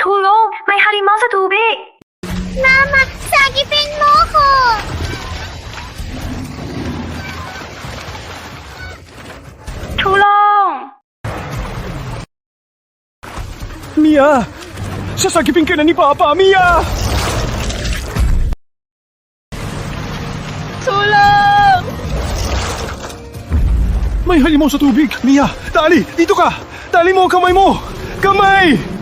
Tulong! May halimaw sa tubig! Mama, sagipin mo ko! Tulong! Mia! Sasagipin ka na ni Papa, Mia! Tulong! May halimaw sa tubig! Mia! Dali! Dito ka! Dali mo ang kamay mo! Kamay!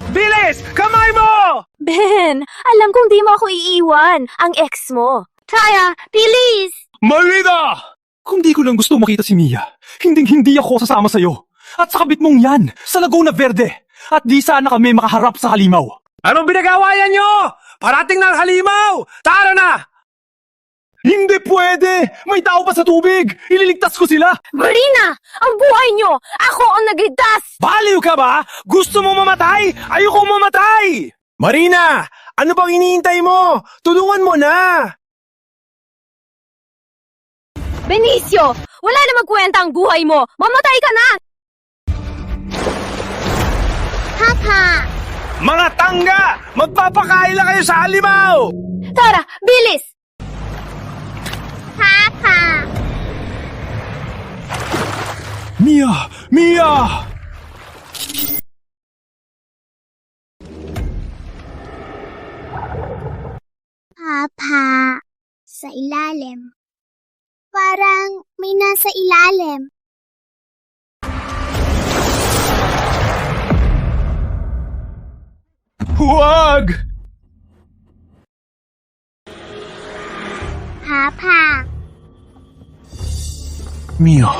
Bilis! Kamay mo! Ben, alam kong di mo ako iiwan. Ang ex mo. Tara, bilis! Marina! Kung di ko lang gusto makita si Mia, hindi ako sasama sa'yo. At sa kabit mong yan, sa Laguna Verde. At di sana kami makaharap sa halimaw. Anong binagawayan nyo? Parating ng halimaw! Tara na! Hindi pwede! May tao pa sa tubig! Ililigtas ko sila! Marina! Ang buhay nyo! Ako ang nagligtas! Baliw ka ba? Gusto mo mamatay? Ayoko mamatay! Marina! Ano bang iniintay mo? Tulungan mo na! Benicio! Wala na magkwenta ang buhay mo! Mamatay ka na! Papa! Mga tangga! Magpapakain lang kayo sa halimaw! Tara, bilis! Papa! Mia! Mia! Papa! Sa ilalim. Parang may nasa ilalim. Huwag! Papa! Mia.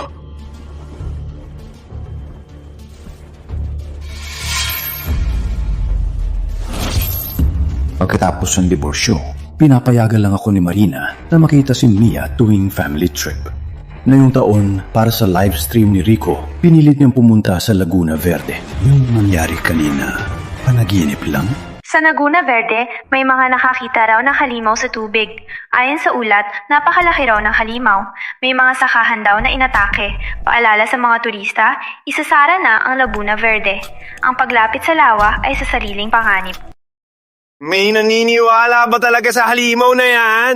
Pagkatapos ng diborsyo, pinapayagan lang ako ni Marina na makita si Mia tuwing family trip. Ngayong taon, para sa live stream ni Rico, pinilit niyang pumunta sa Laguna Verde. Yung nangyari kanina, panaginip lang? Sa Laguna Verde, may mga nakakita raw ng halimaw sa tubig. Ayon sa ulat, napakalaki raw ng halimaw. May mga sakahan daw na inatake. Paalala sa mga turista, isasara na ang Laguna Verde. Ang paglapit sa lawa ay sa sariling panganib. May naniniwala ba talaga sa halimaw na yan?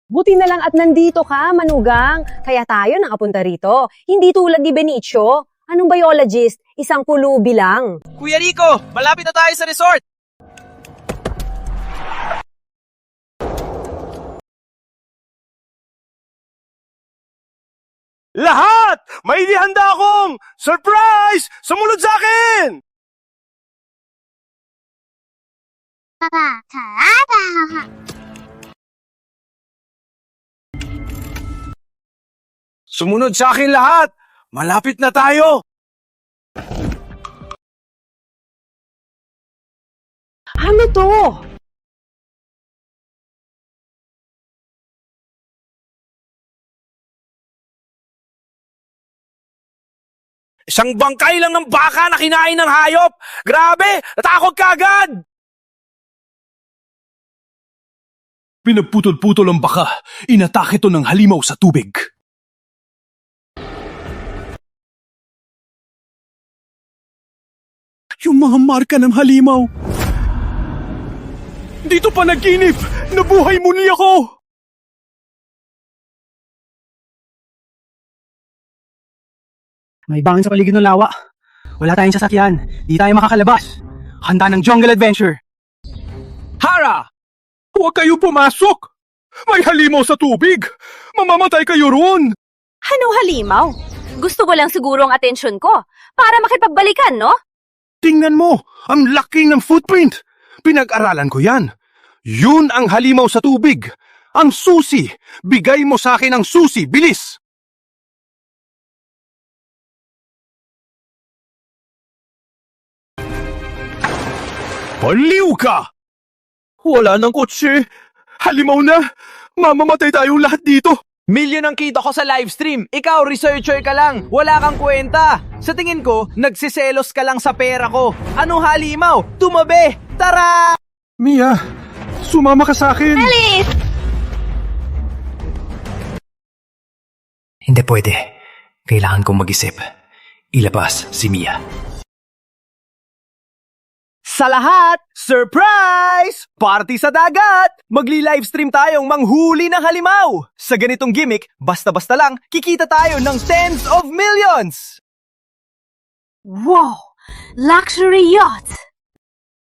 Buti na lang at nandito ka, Manugang. Kaya tayo nakapunta rito. Hindi tulad ni Benicio. Anong biologist? Isang pulubi lang. Kuya Rico, malapit na tayo sa resort! Lahat! May ihanda akong surprise! Sumunod sa akin! Papa! Tara! Sumunod sa akin lahat! Malapit na tayo! Ano to? Isang bangkay lang ng baka na kinain ng hayop! Grabe! Natakot ka agad! Pinagputol-putol ang baka. Inatake to ng halimaw sa tubig. Yung mga marka ng halimaw. Dito pa naginip! Nabuhay muli ako! May bangin sa paligid ng lawa. Wala tayong sasakyan. Di tayo makakalabas. Handa ng jungle adventure. Hara! Huwag kayo pumasok! May halimaw sa tubig! Mamamatay kayo roon! Anong halimaw? Gusto ko lang siguro ang atensyon ko para makipagbalikan, no? Tingnan mo! Ang laki ng footprint! Pinag-aralan ko yan. Yun ang halimaw sa tubig. Ang susi! Bigay mo sa akin ang susi! Bilis! Baliw ka! Wala nang kotse. Halimaw na. Mamamatay tayong lahat dito. Milyon ang kita ko sa livestream. Ikaw, researcher ka lang. Wala kang kwenta. Sa tingin ko, nagsiselos ka lang sa pera ko. Anong halimaw? Tumabi! Tara! Mia, sumama ka sa akin. Alis! Hindi pwede. Kailangan kong mag-isip. Ilabas si Mia. sa lahat, surprise! Party sa dagat! Magli-livestream tayong manghuli ng halimaw! Sa ganitong gimmick, basta-basta lang, kikita tayo ng tens of millions! Wow! Luxury yacht!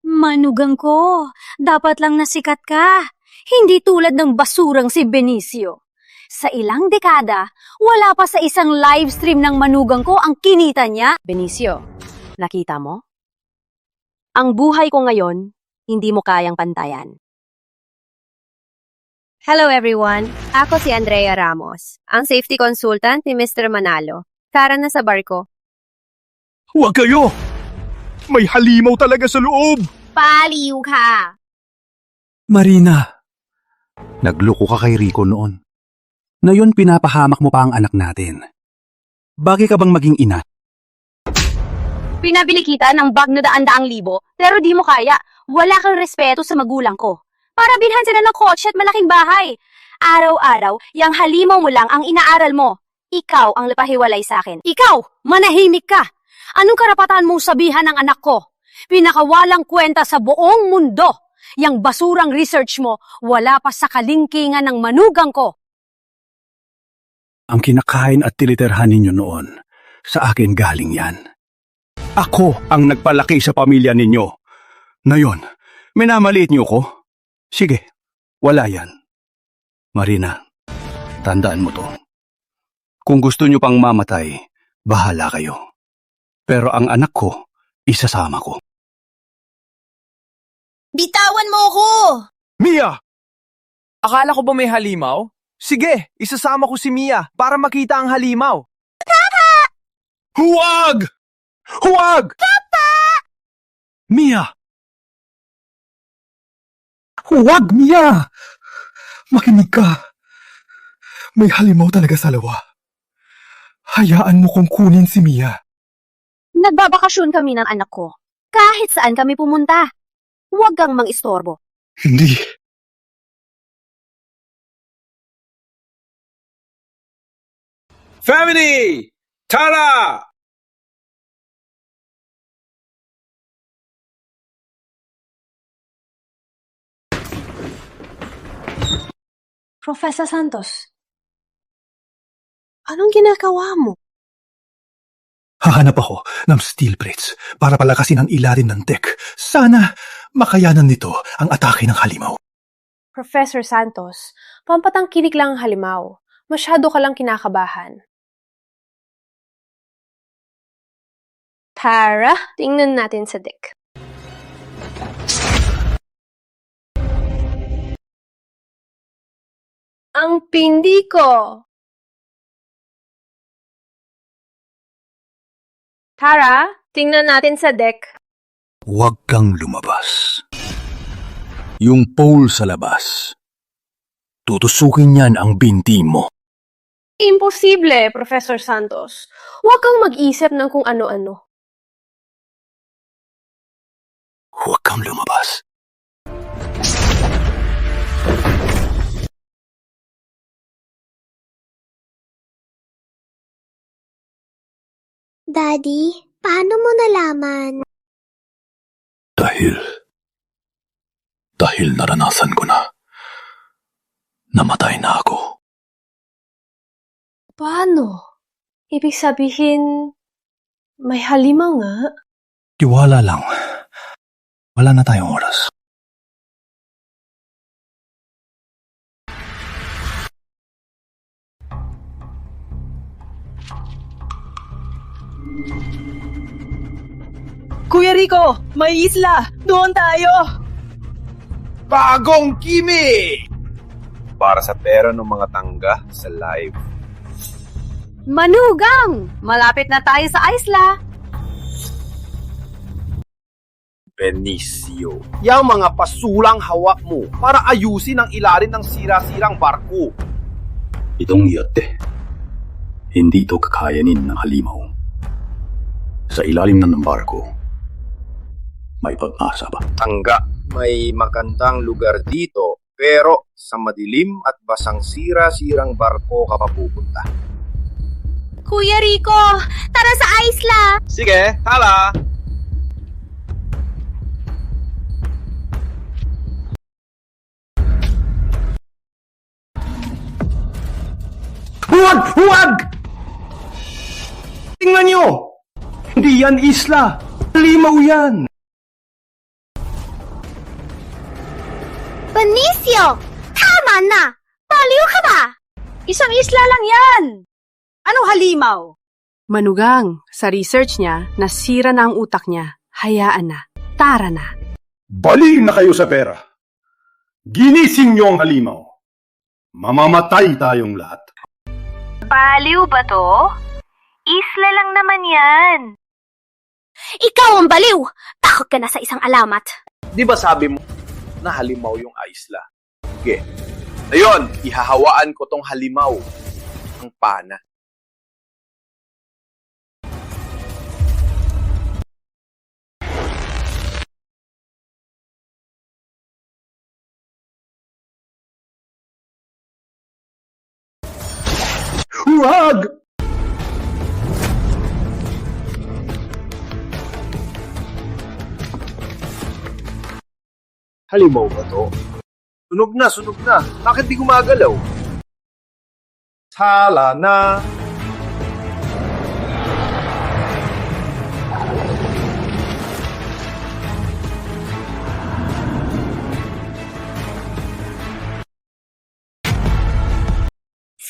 Manugang ko, dapat lang nasikat ka. Hindi tulad ng basurang si Benicio. Sa ilang dekada, wala pa sa isang livestream ng manugang ko ang kinita niya. Benicio, nakita mo? Ang buhay ko ngayon, hindi mo kayang pantayan. Hello everyone, ako si Andrea Ramos, ang safety consultant ni Mr. Manalo. Tara na sa barko. Huwag kayo! May halimaw talaga sa loob! Paliw ka! Marina, nagloko ka kay Rico noon. Ngayon pinapahamak mo pa ang anak natin. Bagay ka bang maging ina? Pinabili kita ng bag na daan-daang libo, pero di mo kaya. Wala kang respeto sa magulang ko. Para bilhan sila ng kotse at malaking bahay. Araw-araw, yang halimaw mo lang ang inaaral mo. Ikaw ang napahiwalay sa akin. Ikaw, manahimik ka. Anong karapatan mong sabihan ng anak ko? Pinakawalang kwenta sa buong mundo. Yang basurang research mo, wala pa sa kalingkingan ng manugang ko. Ang kinakain at tiliterhan ninyo noon, sa akin galing yan. Ako ang nagpalaki sa pamilya ninyo. Ngayon, minamaliit niyo ko? Sige, wala yan. Marina, tandaan mo to. Kung gusto niyo pang mamatay, bahala kayo. Pero ang anak ko, isasama ko. Bitawan mo ko! Mia! Akala ko ba may halimaw? Sige, isasama ko si Mia para makita ang halimaw. Huwag! Huwag! Papa! Mia! Huwag, Mia! Makinig ka. May halimaw talaga sa lawa. Hayaan mo kong kunin si Mia. Nagbabakasyon kami ng anak ko. Kahit saan kami pumunta. Huwag kang mang-istorbo. Hindi. Family! Tara! Professor Santos, anong ginagawa mo? Hahanap ako ng steel plates para palakasin ang ilalim ng deck. Sana makayanan nito ang atake ng halimaw. Professor Santos, pampatangkilik lang ang halimaw. Masyado ka lang kinakabahan. Tara, tingnan natin sa deck. Ang pindi ko! Tara, tingnan natin sa deck. Huwag kang lumabas. Yung pole sa labas. Tutusukin niyan ang binti mo. Imposible, Professor Santos. Huwag kang mag-isip ng kung ano-ano. Huwag kang lumabas. Daddy, paano mo nalaman? Dahil naranasan ko na. Namatay na ako. Paano? Ibig sabihin, may halimaw nga? Tiwala lang. Wala na tayong oras. Kuya Rico, may isla! Doon tayo! Bagong Kimi! Para sa pera ng mga tangga sa live. Manugang! Malapit na tayo sa isla. Benicio. Yang mga pasulang hawak mo para ayusin ang ilalim ng sira-sirang barko. Itong yate, hindi ito kakayanin ng halimaw. Sa ilalim ng barko, may pag-asa ba? Tangga, may magandang lugar dito, pero sa madilim at basang sira-sirang barko ka papupunta. Kuya Rico, tara sa isla! Sige, hala! Huwag! Huwag! Tingnan nyo! Hindi yan isla. Halimaw yan. Benicio! Tama na! Baliw ka ba? Isang isla lang yan! Anong halimaw? Manugang, sa research niya, nasira na ang utak niya. Hayaan na. Tara na. Balik na kayo sa pera. Ginising niyo ang halimaw. Mamamatay tayong lahat. Baliw ba to? Isla lang naman yan. Ikaw ang baliw! Takot ka na sa isang alamat. Di ba sabi mo na halimaw yung isla? Okay. Ayun, ihahawaan ko tong halimaw. Ang pana. Huwag! Halimaw ba to? Sunog na, sunog na. Bakit di gumagalaw? Sala na.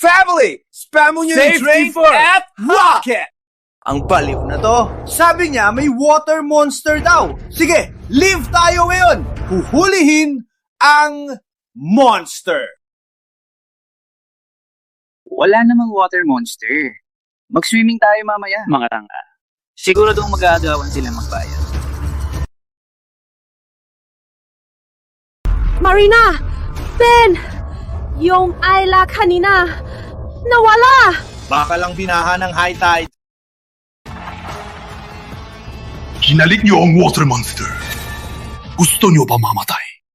Family! Spam mo nyo yung drain at rocket! Ang baliw na to. Sabi niya may water monster daw. Sige, live tayo ngayon. Huhulihin ang monster. Wala namang water monster. Mag-swimming tayo mamaya, mga tanga. Siguradong mag-aagawan sila magbayad. Marina! Ben! Yung Ayla kanina, nawala! Baka lang binahan ng high tide. Kinalik niyo ang water monster. Gusto niyo ba mamatay?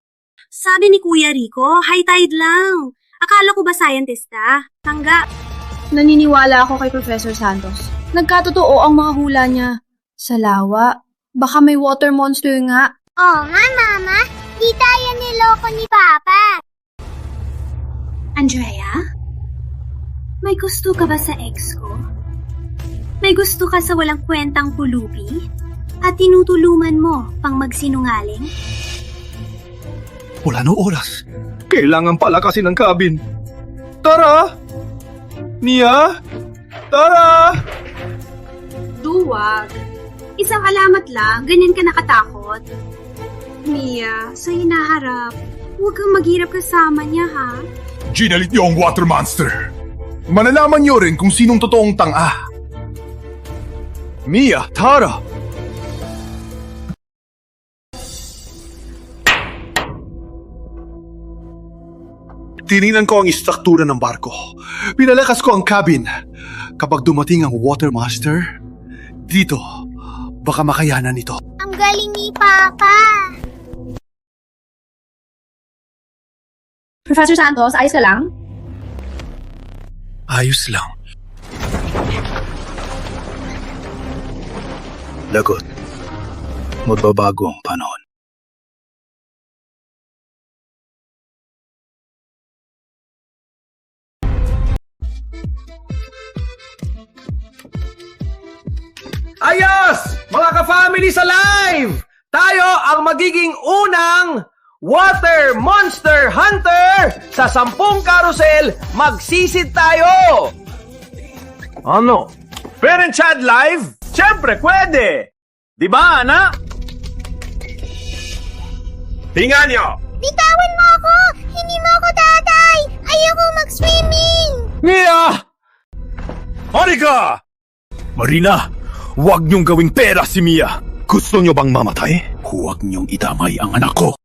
Sabi ni Kuya Rico, high tide lang. Akala ko ba scientist ka? Tanggap. Naniniwala ako kay Professor Santos. Nagkatotoo ang mga hula niya. Sa lawa, baka may water monster nga. Oo nga, Mama. Di tayo niloko ni Papa. Andrea? May gusto ka ba sa ex ko? May gusto ka sa walang kwentang pulubi? At tinutuluman mo pang magsinungaling? Wala no oras. Kailangan pala kasi ng cabin. Tara! Mia? Tara! Duwag. Isang alamat lang, ganyan ka nakatakot. Mia, sa hinaharap, huwag kang maghirap kasama niya, ha? Ginalit niyo ang water monster. Malalaman niyo rin kung sinong totoong tanga. Mia, Tara! Tinignan ko ang istruktura ng barko. Pinalakas ko ang cabin. Kapag dumating ang water master, dito, baka makayanan nito. Ang galing ni Papa! Professor Santos, ayos ka lang? Ayos lang. Lagot. Magbabago ang panahon. Ayos! Mga ka-family sa live! Tayo ang magiging unang water monster hunter sa 10 carousel. Magsisid tayo! Ano? Parent Chad live? Siyempre, pwede! Diba, Ana? Tingnan nyo! Bitawan mo ako! Hindi mo ako tatay! Ayoko mag-swimming! Mia! Harika! Marina, huwag niyong gawing pera si Mia. Gusto niyo bang mamatay? Huwag niyong idamay ang anak ko.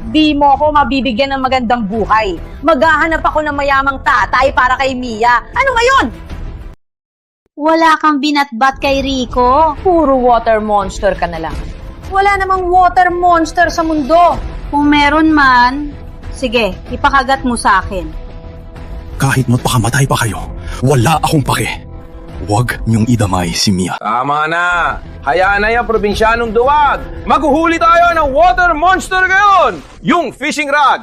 Di mo ako mabibigyan ng magandang buhay. Maghahanap ako ng mayamang tatay para kay Mia. Ano ngayon? Wala kang binatbat kay Rico. Puro water monster ka na lang. Wala namang water monster sa mundo. Kung meron man, sige, ipakagat mo sa akin. Kahit magpakamatay pa kayo, wala akong pake. Huwag niyong idamay si Mia. Tama na! Hayaan na yan, probinsyanong duwag! Maghuhuli tayo ng water monster ngayon! Yung fishing rod!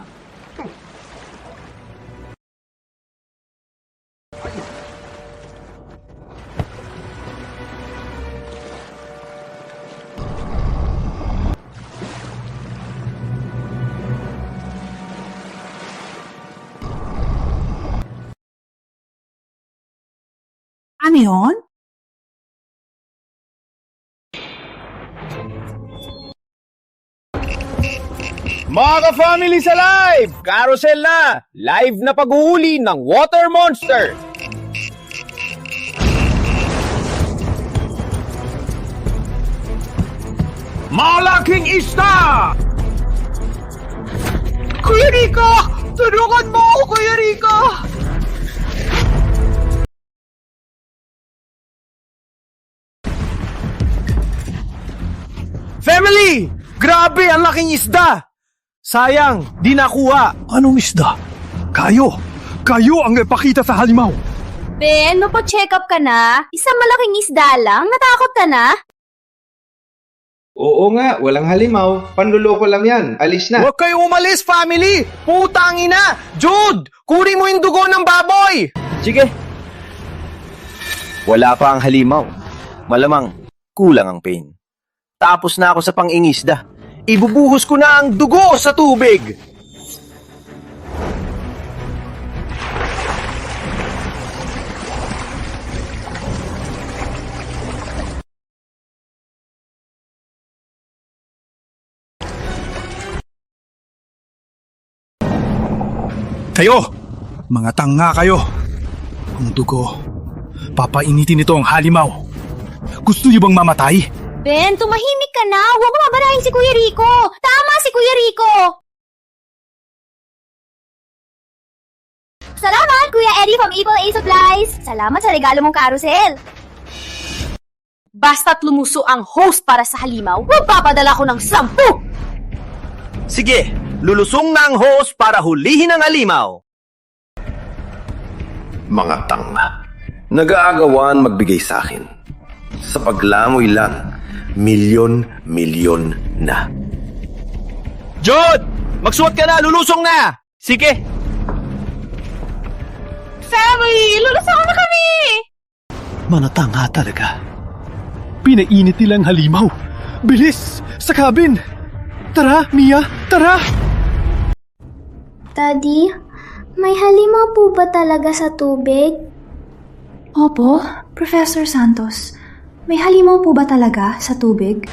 ngayon? Mga ka-family sa live! Carousel na! Live na paghuhuli ng Water Monster! Malaking isda! Kuya Rico! Tulungan mo ako, Kuya Rico! Family! Grabe, ang laking isda! Sayang, di nakuha. Anong isda? Kayo ang ipakita sa halimaw. Ben, mapo-check up ka na? Isang malaking isda lang? Natakot ka na? Oo nga, walang halimaw. Panluloko lang yan. Alis na. Huwag kayo umalis, family! Putang ina! Jude! Kunin mo yung dugo ng baboy! Sige. Wala pa ang halimaw. Malamang, kulang ang pain. Tapos na ako sa pangingisda. Ibubuhos ko na ang dugo sa tubig! Kayo! Mga tanga kayo! Ang dugo. Papainitin nito ang halimaw. Gusto niyo bang mamatay? Ben, tumahimik ka na! Huwag mo mabarahin si Kuya Rico! Tama si Kuya Rico! Salamat, Kuya Eddie from Apple A Supplies! Salamat sa regalo mong carousel! Basta't lumuso ang host para sa halimaw, magpapadala ko ng 10! Sige, lulusong na ang host para hulihin ang halimaw. Mga tanga. Nag-aagawan magbigay sa akin. Sa paglamoy lang, milyon na. Jude! Magsuot ka na! Lulusong na! Sige! Family! Lulusong na kami! Mga tanga talaga. Pinainit nilang halimaw. Bilis! Sa cabin! Tara, Mia! Tara! Daddy, may halimaw po ba talaga sa tubig? Opo, Professor Santos. May halimaw po ba talaga sa tubig?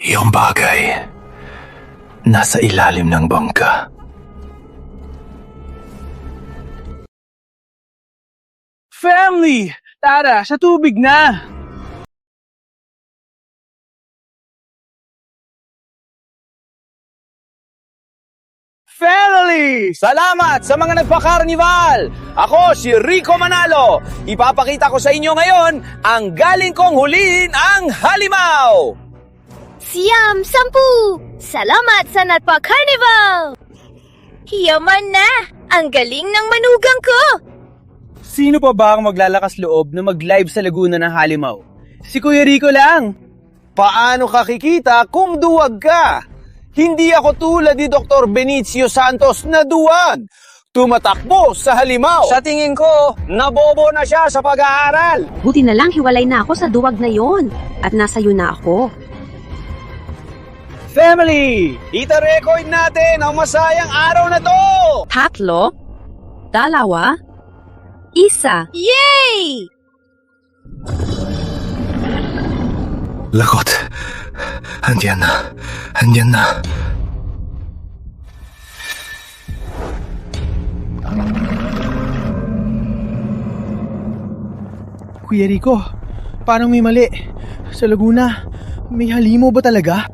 Yung bagay, nasa ilalim ng bangka. Family! Tara, sa tubig na! Family! Salamat sa mga nagpa-carnival! Ako si Rico Manalo. Ipapakita ko sa inyo ngayon ang galing kong hulihin ang halimaw! Siyam, 10! Salamat sa nagpa-carnival! Yaman na! Ang galing ng manugang ko! Sino pa ba ang maglalakas loob na mag-live sa Laguna ng halimaw? Si Kuya Rico lang! Paano ka kikita kung duwag ka? Hindi ako tulad ni Dr. Benicio Santos na duwag. Tumatakbo sa halimaw. Sa tingin ko, nabobo na siya sa pag-aaral. Buti na lang hiwalay na ako sa duwag na yon at nasa iyo na ako. Family! Ita-record natin ang masayang araw na to! 3, 2, 1. Yay! Lagot. Andiyan na. Kuya Rico, parang may mali. Sa Laguna, may halimaw ba talaga?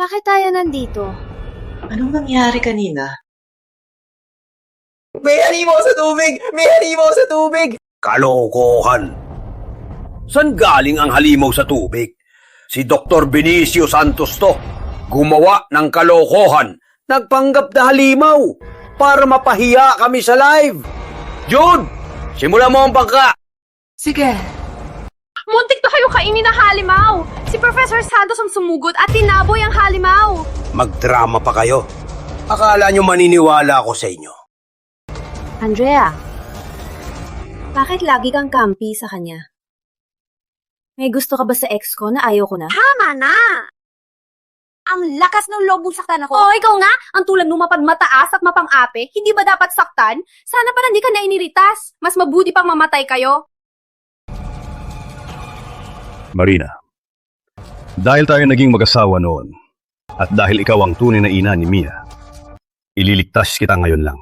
Bakit tayo nandito? Anong nangyari kanina? May halimaw sa tubig! May halimaw sa tubig! Kalokohan! San galing ang halimaw sa tubig? Si Dr. Benicio Santos to. Gumawa ng kalokohan. Nagpanggap na halimaw para mapahiya kami sa live. Jude, simulan mo ang bangka. Sige. Muntik to kayo kainin ng halimaw! Si Professor Santos ang sumugot at tinaboy ang halimaw! Magdrama pa kayo. Akala nyo maniniwala ako sa inyo. Andrea, bakit lagi kang kampi sa kanya? May gusto ka ba sa ex ko na ayaw ko na? Tama na! Ang lakas ng loob mong saktan ako. Oh, ikaw nga! Ang tulad mo mapagmataas at mapang-ape, hindi ba dapat saktan? Sana pa hindi ka na iniritas. Mas mabuti pang mamatay kayo. Marina, dahil tayo naging mag-asawa noon, at dahil ikaw ang tunay na ina ni Mia, ililigtas kita ngayon lang.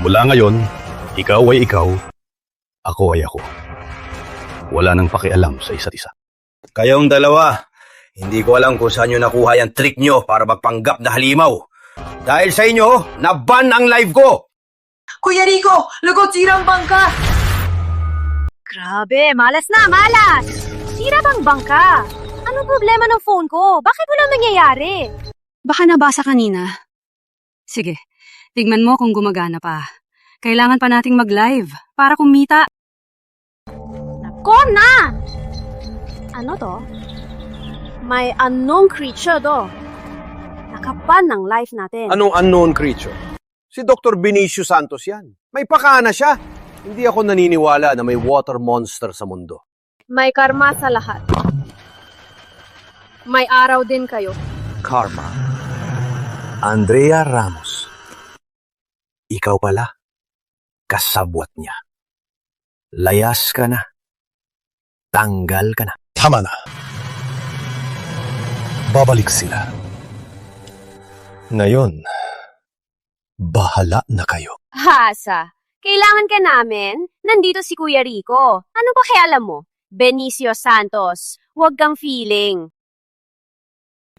Mula ngayon, ikaw ay ikaw, ako ay ako. Wala nang pakialam sa isa't isa. Kayong dalawa, hindi ko alam kung saan nyo nakuha yung trick nyo para magpanggap na halimaw. Dahil sa inyo, naban ang live ko! Kuya Rico, lagot sirang bangka! Grabe, malas na, malas! Sira bang bangka? Anong problema ng phone ko? Bakit walang nangyayari? Baka nabasa kanina. Sige, tignan mo kung gumagana pa. Kailangan pa nating mag-live para kumita. Nako na! Ano to? May unknown creature to. Nakaban ng life natin. Anong unknown creature? Si Dr. Benicio Santos yan. May pakana siya. Hindi ako naniniwala na may water monster sa mundo. May karma sa lahat. May araw din kayo. Karma. Andrea Ramos. Ikaw pala. Kasabwat niya. Layas ka na. Tanggal ka na. Tama na. Babalik sila. Ngayon, bahala na kayo. Hasa, kailangan ka namin. Nandito si Kuya Rico. Ano ba alam mo? Benicio Santos. Huwag kang feeling.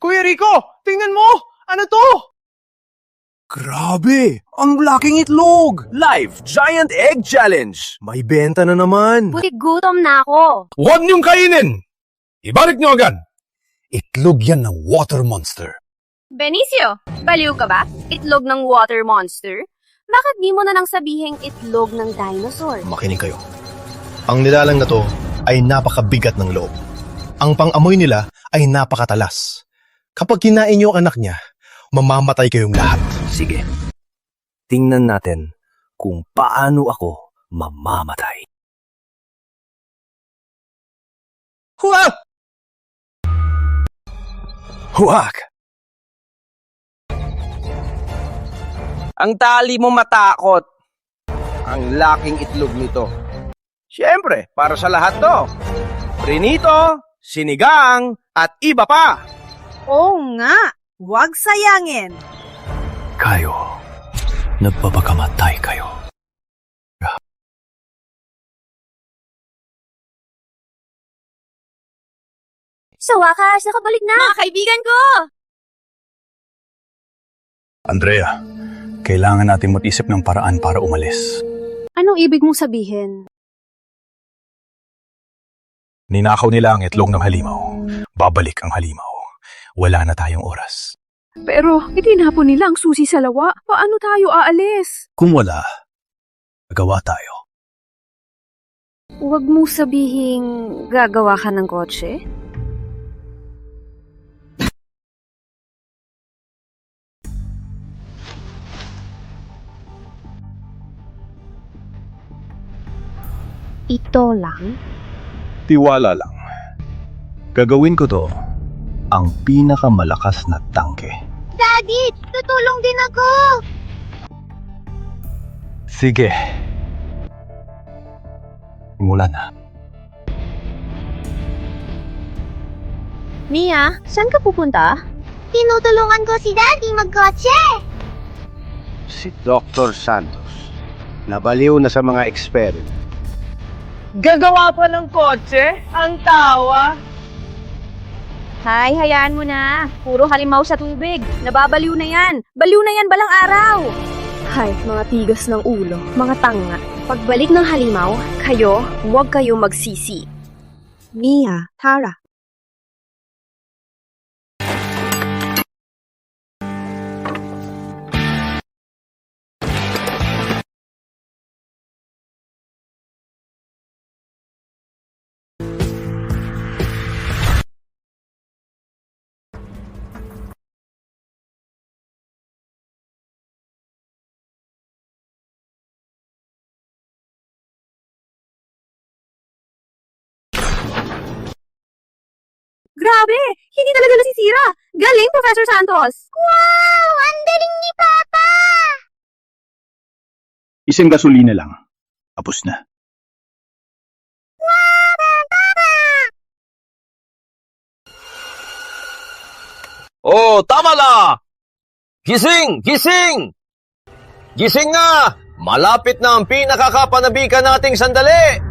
Kuya Rico, tingnan mo! Ano to? Grabe! Ang laking itlog! Live Giant Egg Challenge! May benta na naman! Buti gutom na ako. Huwag niyong kainin! Ibalik niyo agad! Itlog yan ng water monster. Benicio, baliw ka ba? Itlog ng water monster? Bakit di mo na lang sabihing itlog ng dinosaur? Makinig kayo. Ang nilalang na to ay napakabigat ng loob. Ang pang-amoy nila ay napakatalas. Kapag kinain niyo ang anak niya, mamamatay kayong lahat. Sige, tingnan natin kung paano ako mamamatay. Huwag! Huwag! Ang tali mo matakot. Ang laking itlog nito. Siyempre, para sa lahat to. Prinito, sinigang, at iba pa. Oo nga, huwag sayangin. Kayo, nagpapakamatay kayo. Sa wakas, nakabalik na! Mga kaibigan ko! Andrea, kailangan natin mag-isip ng paraan para umalis. Anong ibig mong sabihin? Ninakaw nila ang itlog ng halimaw. Babalik ang halimaw. Wala na tayong oras. Pero itinapon nila ang susi sa lawa. Paano tayo aalis? Kung wala, magawa tayo. Huwag mong sabihing gagawa ka ng kotse? Ito lang? Tiwala lang. Gagawin ko to ang pinakamalakas na tangke. Daddy, tutulong din ako! Sige. Mula na. Mia, saan ka pupunta? Tinutulungan ko si Daddy magkotse! Si Dr. Santos, nabaliw na sa mga experiment. Gagawa pa ng kotse? Ang tawa. Hay, hayaan mo na. Puro halimaw sa tubig. Nababaliw na yan. Baliw na yan balang araw. Hay, mga tigas ng ulo, mga tanga. Pagbalik ng halimaw, kayo, huwag kayong magsisi. Mia, Tara. Grabe! Hindi talaga nasisira! Galing, Professor Santos! Wow! Ang galing ni Papa! Isang gasolina lang. Tapos na. Oh, tama na! Gising! Gising! Gising nga! Malapit na ang pinakakapanabikan nating sandali!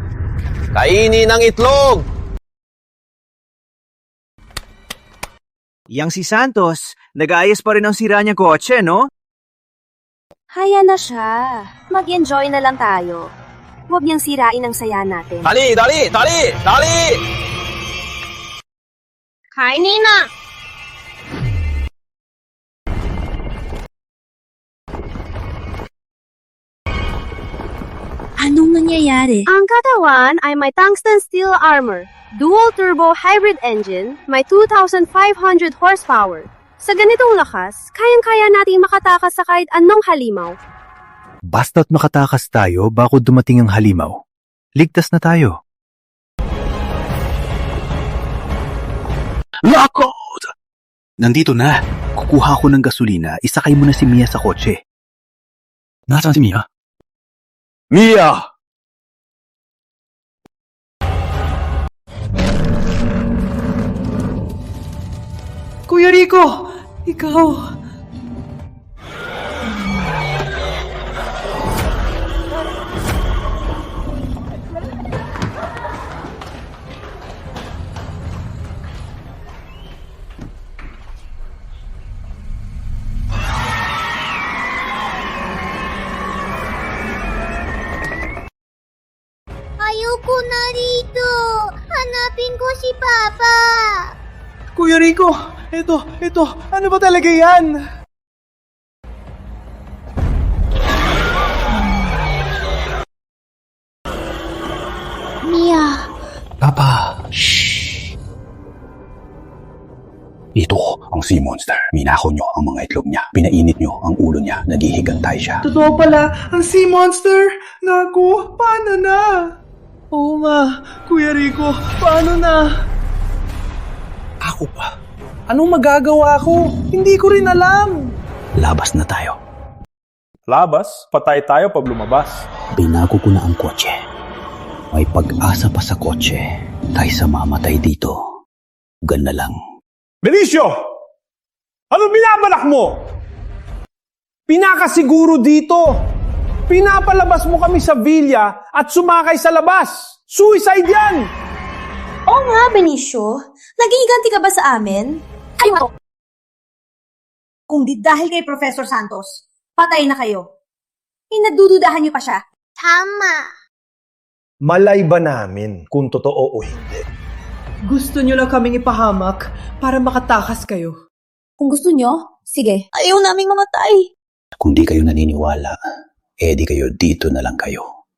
Kainin ang itlog! Yang si Santos, nag-aayos pa rin ang sira niyang kotse, no? Haya na siya. Mag-enjoy na lang tayo. Huwag niyang sirain ang saya natin. Dali! Dali! Dali! Dali! Hi, Nina! Anong nangyayari? Ang katawan ay may tungsten steel armor, dual turbo hybrid engine, may 2,500 horsepower. Sa ganitong lakas, kayang-kaya nating makatakas sa kahit anong halimaw. Basta't makatakas tayo bago dumating ang halimaw. Ligtas na tayo. Lockout! Nandito na. Kukuha ko ng gasolina. Isakay mo na si Mia sa kotse. Nasaan si Mia? Mia! Kuya Rico, ikaw. Ayoko na rito! Hanapin ko si Papa! Kuya Rico, ito, ano ba talaga yan? Mia! Papa! Shh! Ito ang sea monster. Minakaw nyo ang mga itlog niya. Pinainit nyo ang ulo niya. Naghihigantay siya. Totoo pala, ang sea monster. Naku, paano na? Oo nga, Kuya Rico, paano na? Ako pa. Anong magagawa ko? Hindi ko rin alam. Labas na tayo. Labas? Patay tayo pag lumabas. Binago ko na ang kotse. May pag-asa pa sa kotse kaysa mamatay dito. Gan na lang. Benicio! Anong binabalak mo? Pinakasiguro dito. Pinapalabas mo kami sa villa at sumakay sa labas. Suicide yan! Oo nga, Benicio. Nagiganti ka ba sa amin? Ayaw! Kung di dahil kay Professor Santos, patay na kayo. Inadududahan niyo pa siya. Tama! Malay ba namin kung totoo o hindi? Gusto nyo lang kaming ipahamak para makatakas kayo. Kung gusto niyo, sige. Ayaw naming mamatay. Kung di kayo naniniwala, di kayo dito na lang kayo.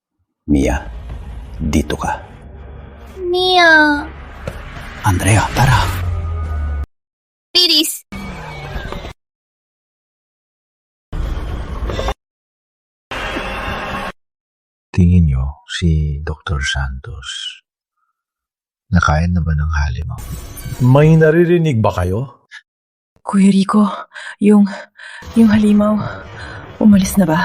Mia, dito ka. Mia! Andrea, tara. Piris! Tingin nyo si Dr. Santos, nakain na ba ng halimaw? May naririnig ba kayo? Kuya Rico, yung halimaw, umalis na ba?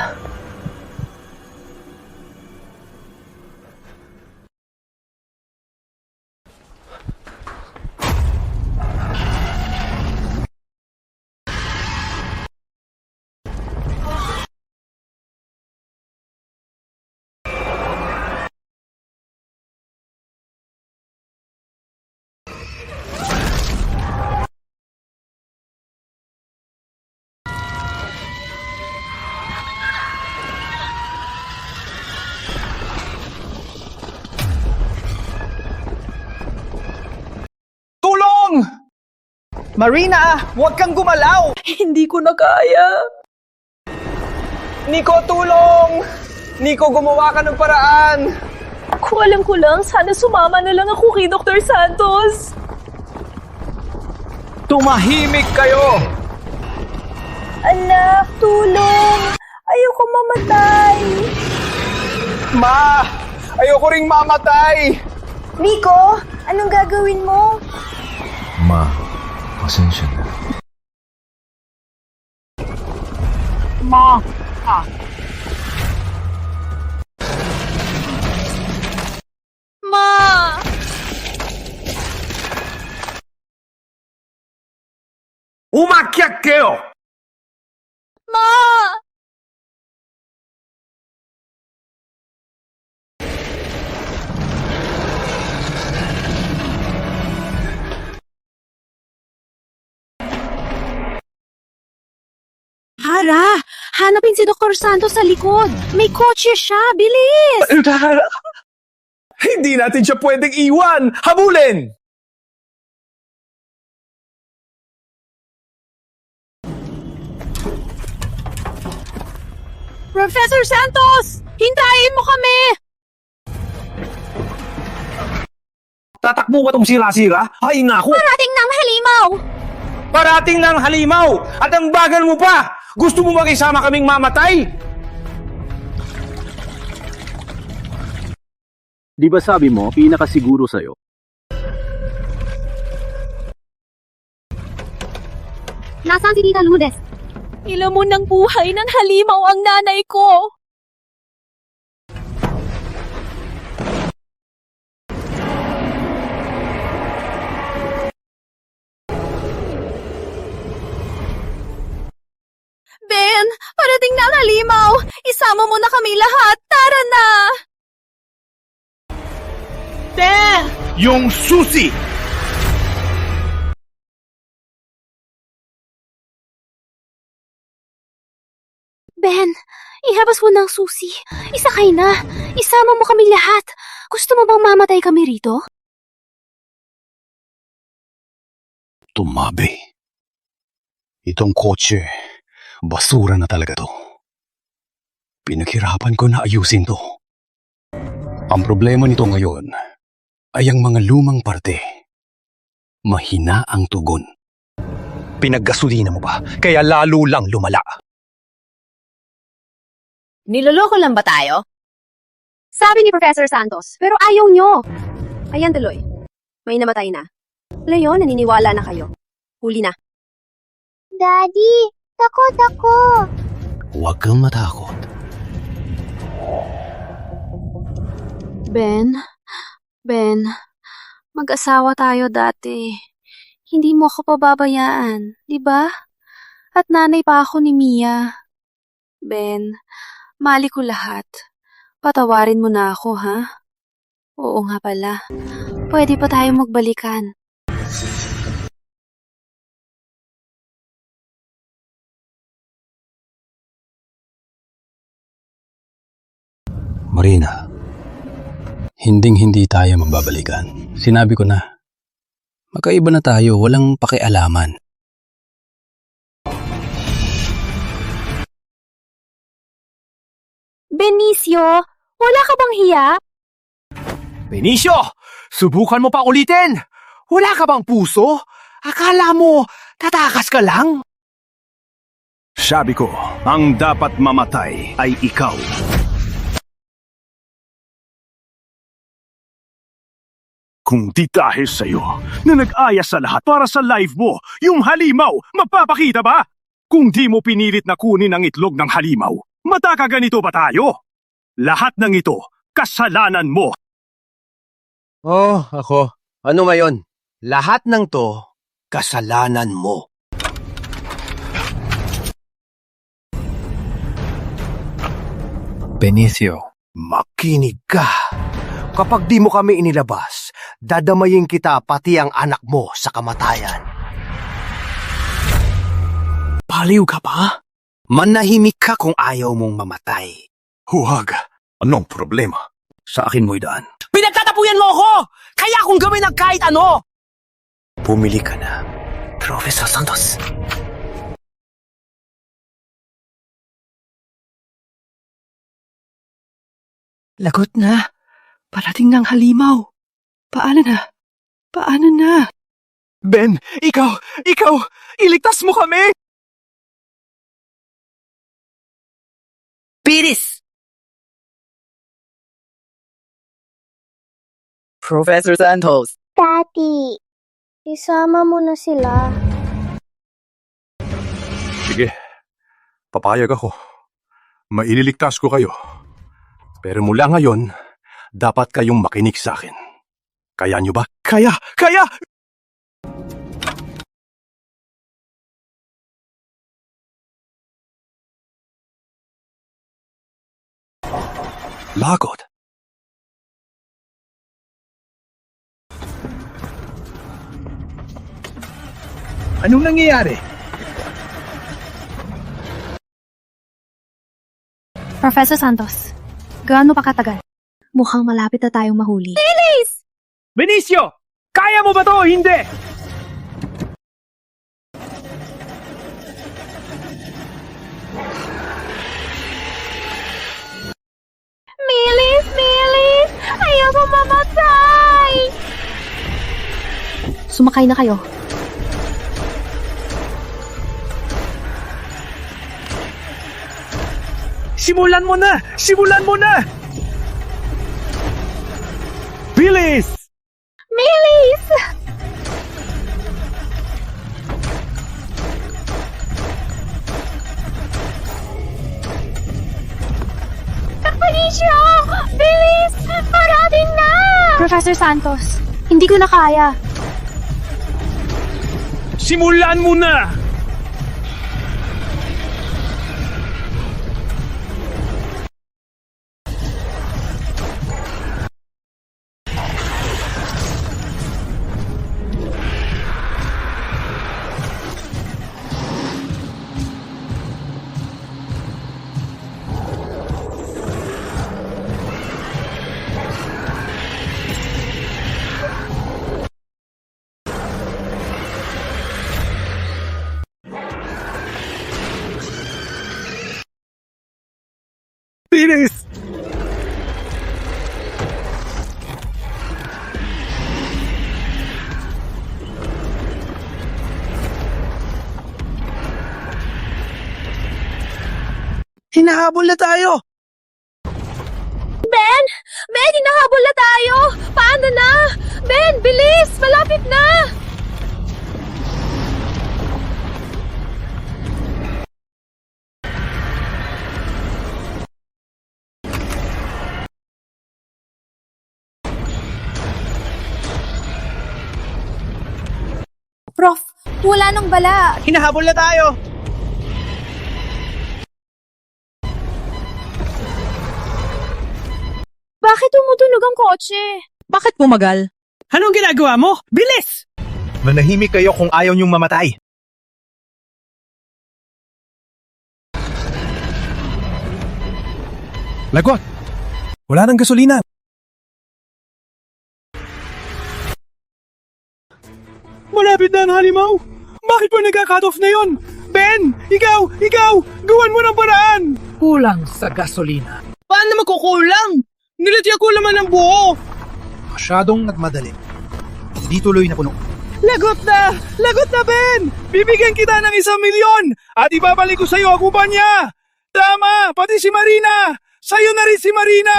Marina, huwag kang gumalaw! Hindi ko na kaya. Nico, tulong! Nico, gumawa ka ng paraan! Kung alam ko lang, sana sumama na lang ako kay Dr. Santos. Tumahimik kayo! Anak, tulong! Ayoko mamatay! Ma! Ayoko ring mamatay! Nico, anong gagawin mo? Ma, pasensya na. Ma! Ma! Umakyat kayo! Ma! Hara, hanapin si Dr. Santos sa likod. May kotse siya, bilis! Hindi natin siya pwedeng iwan! Habulin! Professor Santos! Hintayin mo kami! Tatakbo ka tong sira-sira? Ay naku! Parating ng halimaw! Parating ng halimaw! At ang bagal mo pa! Gusto mo makisama kaming mamatay? Di ba sabi mo, pinakasiguro sa'yo? Nasaan si Tita Lourdes? Ilan mo ng buhay ng halimaw ang nanay ko. Ben, parating na ang halimaw. Isama mo na kami lahat. Tara na! Yung susi! Ben, ihabas mo ng susi. Isakay na. Isama mo kami lahat. Gusto mo bang mamatay kami rito? Tumabi. Itong kotse, basura na talaga to. Pinaghirapan ko na ayusin to. Ang problema nito ngayon ay ang mga lumang parte. Mahina ang tugon. Pinaggasolina mo ba? Kaya lalo lang lumala. Niloloko lang ba tayo? Sabi ni Professor Santos, pero ayaw nyo. Ayan tuloy. May namatay na. Leon, naniniwala na kayo. Huli na. Daddy, takot ako. Huwag kang matakot. Ben, mag-asawa tayo dati. Hindi mo ako pababayaan, di ba? At nanay pa ako ni Mia. Ben, mali ko lahat. Patawarin mo na ako, ha? Oo nga pala. Pwede pa tayong magbalikan. Marina, hinding-hindi tayo magbabalikan. Sinabi ko na. Magkaiba na tayo, walang pakialaman. Benicio, wala ka bang hiya? Benicio! Subukan mo pa ulitin! Wala ka bang puso? Akala mo, tatakas ka lang? Sabi ko, ang dapat mamatay ay ikaw. Kung di dahil sa'yo na nag-aya sa lahat para sa live mo, yung halimaw, magpapakita ba? Kung di mo pinilit na kunin ang itlog ng halimaw, matakaganito ba tayo? Lahat ng ito, kasalanan mo. Oh, ako. Ano ngayon? Lahat ng to, kasalanan mo. Benicio, Makinig ka. Kapag di mo kami inilabas, dadamayin kita pati ang anak mo sa kamatayan. Baliw ka ba? Manahimik ka kung ayaw mong mamatay. Huwag. Anong problema? sa akin mo'y daan. Pinagtatapuyan mo ako! Kaya akong gawin ang kahit ano! Pumili ka na. Professor Santos. Lagot na. Parating ng halimaw. Paano na? Paano na? Ben, ikaw, iligtas mo kami! Piris! Professor Santos. Daddy, isama mo na sila. Sige, papayag ako. Maililigtas ko kayo. Pero mula ngayon, dapat kayong makinig sa akin. Kaya nyo ba? Kaya! Lagot. Anong nangyayari? Professor Santos, gaano pa katagal? Mukhang malapit na tayong mahuli. Bilis! Benicio! Kaya mo ba to o hindi? Milis! Ayoko mamatay! Sumakay na kayo. Simulan mo na! Bilis! Milis! Benicio! Bilis! Parating na! Professor Santos, hindi ko na kaya. Simulan mo na! Bilis! Hinahabol na tayo! Ben! Ben, hinahabol na tayo! Paano na? Ben, bilis! Malapit na! Prof, wala nang bala. Hinahabol na tayo! Bakit tumutunog ang kotse? Bakit bumagal? Anong ginagawa mo? Bilis! Manahimik kayo kung ayaw niyong mamatay. Lagot! Wala nang gasolina. Malapit na ang halimaw! Bakit pa nagka-cut off na yon? Ben! Ikaw! Gawan mo ng paraan! Kulang sa gasolina. Paano magkukulang? Nilatya ko naman ng buo! Masyadong nagmadali. Hindi tuloy na puno. Lagot na, Ben! Bibigyan kita ng 1,000,000 at ibabalik ko sa'yo ang kumpanya! Tama! Pati si Marina! Sa'yo na rin si Marina!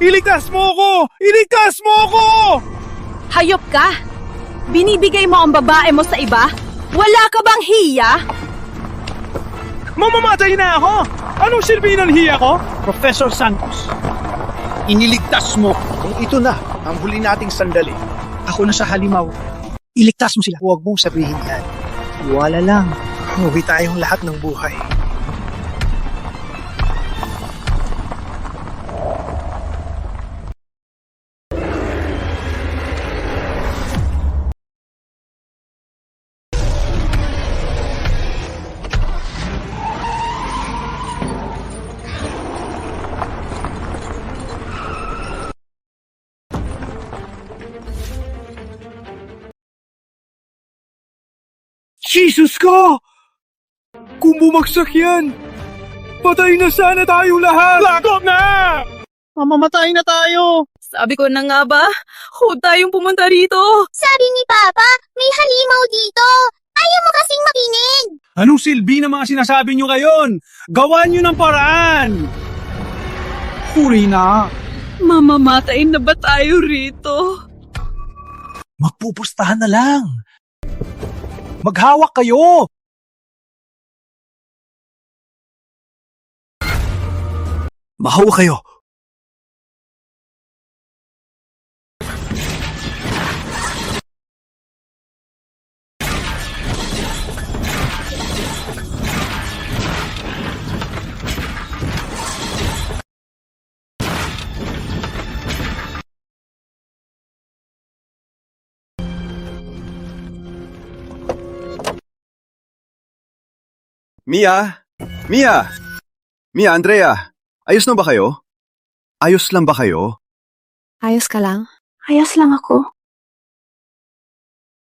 Iligtas mo ko! Hayop ka! Binibigay mo ang babae mo sa iba? Wala ka bang hiya? Mamamatay na ako! Anong silbi ng hiya ko? Professor Santos, iniligtas mo. Kung ito na ang huli nating sandali, ako na sa halimaw. Iligtas mo sila. Huwag mong sabihin yan. Wala lang. Umuwi tayong lahat ng buhay. Jesus ko! Kung bumagsak yan, patay na sana tayo lahat! Lakot na! Mamamatay na tayo! Sabi ko na nga ba, huwag tayong pumunta rito. Sabi ni Papa, may halimaw dito. Ayaw mo kasing makinig. Anong silbi na mga sinasabi nyo ngayon? Gawan nyo ng paraan! Huri na! Mamamatay na ba tayo rito? Magpupustahan na lang! Maghawak kayo! Mahawak kayo! Mia! Mia! Mia, Andrea! Ayos na ba kayo? Ayos lang ba kayo? Ayos ka lang? Ayos lang ako.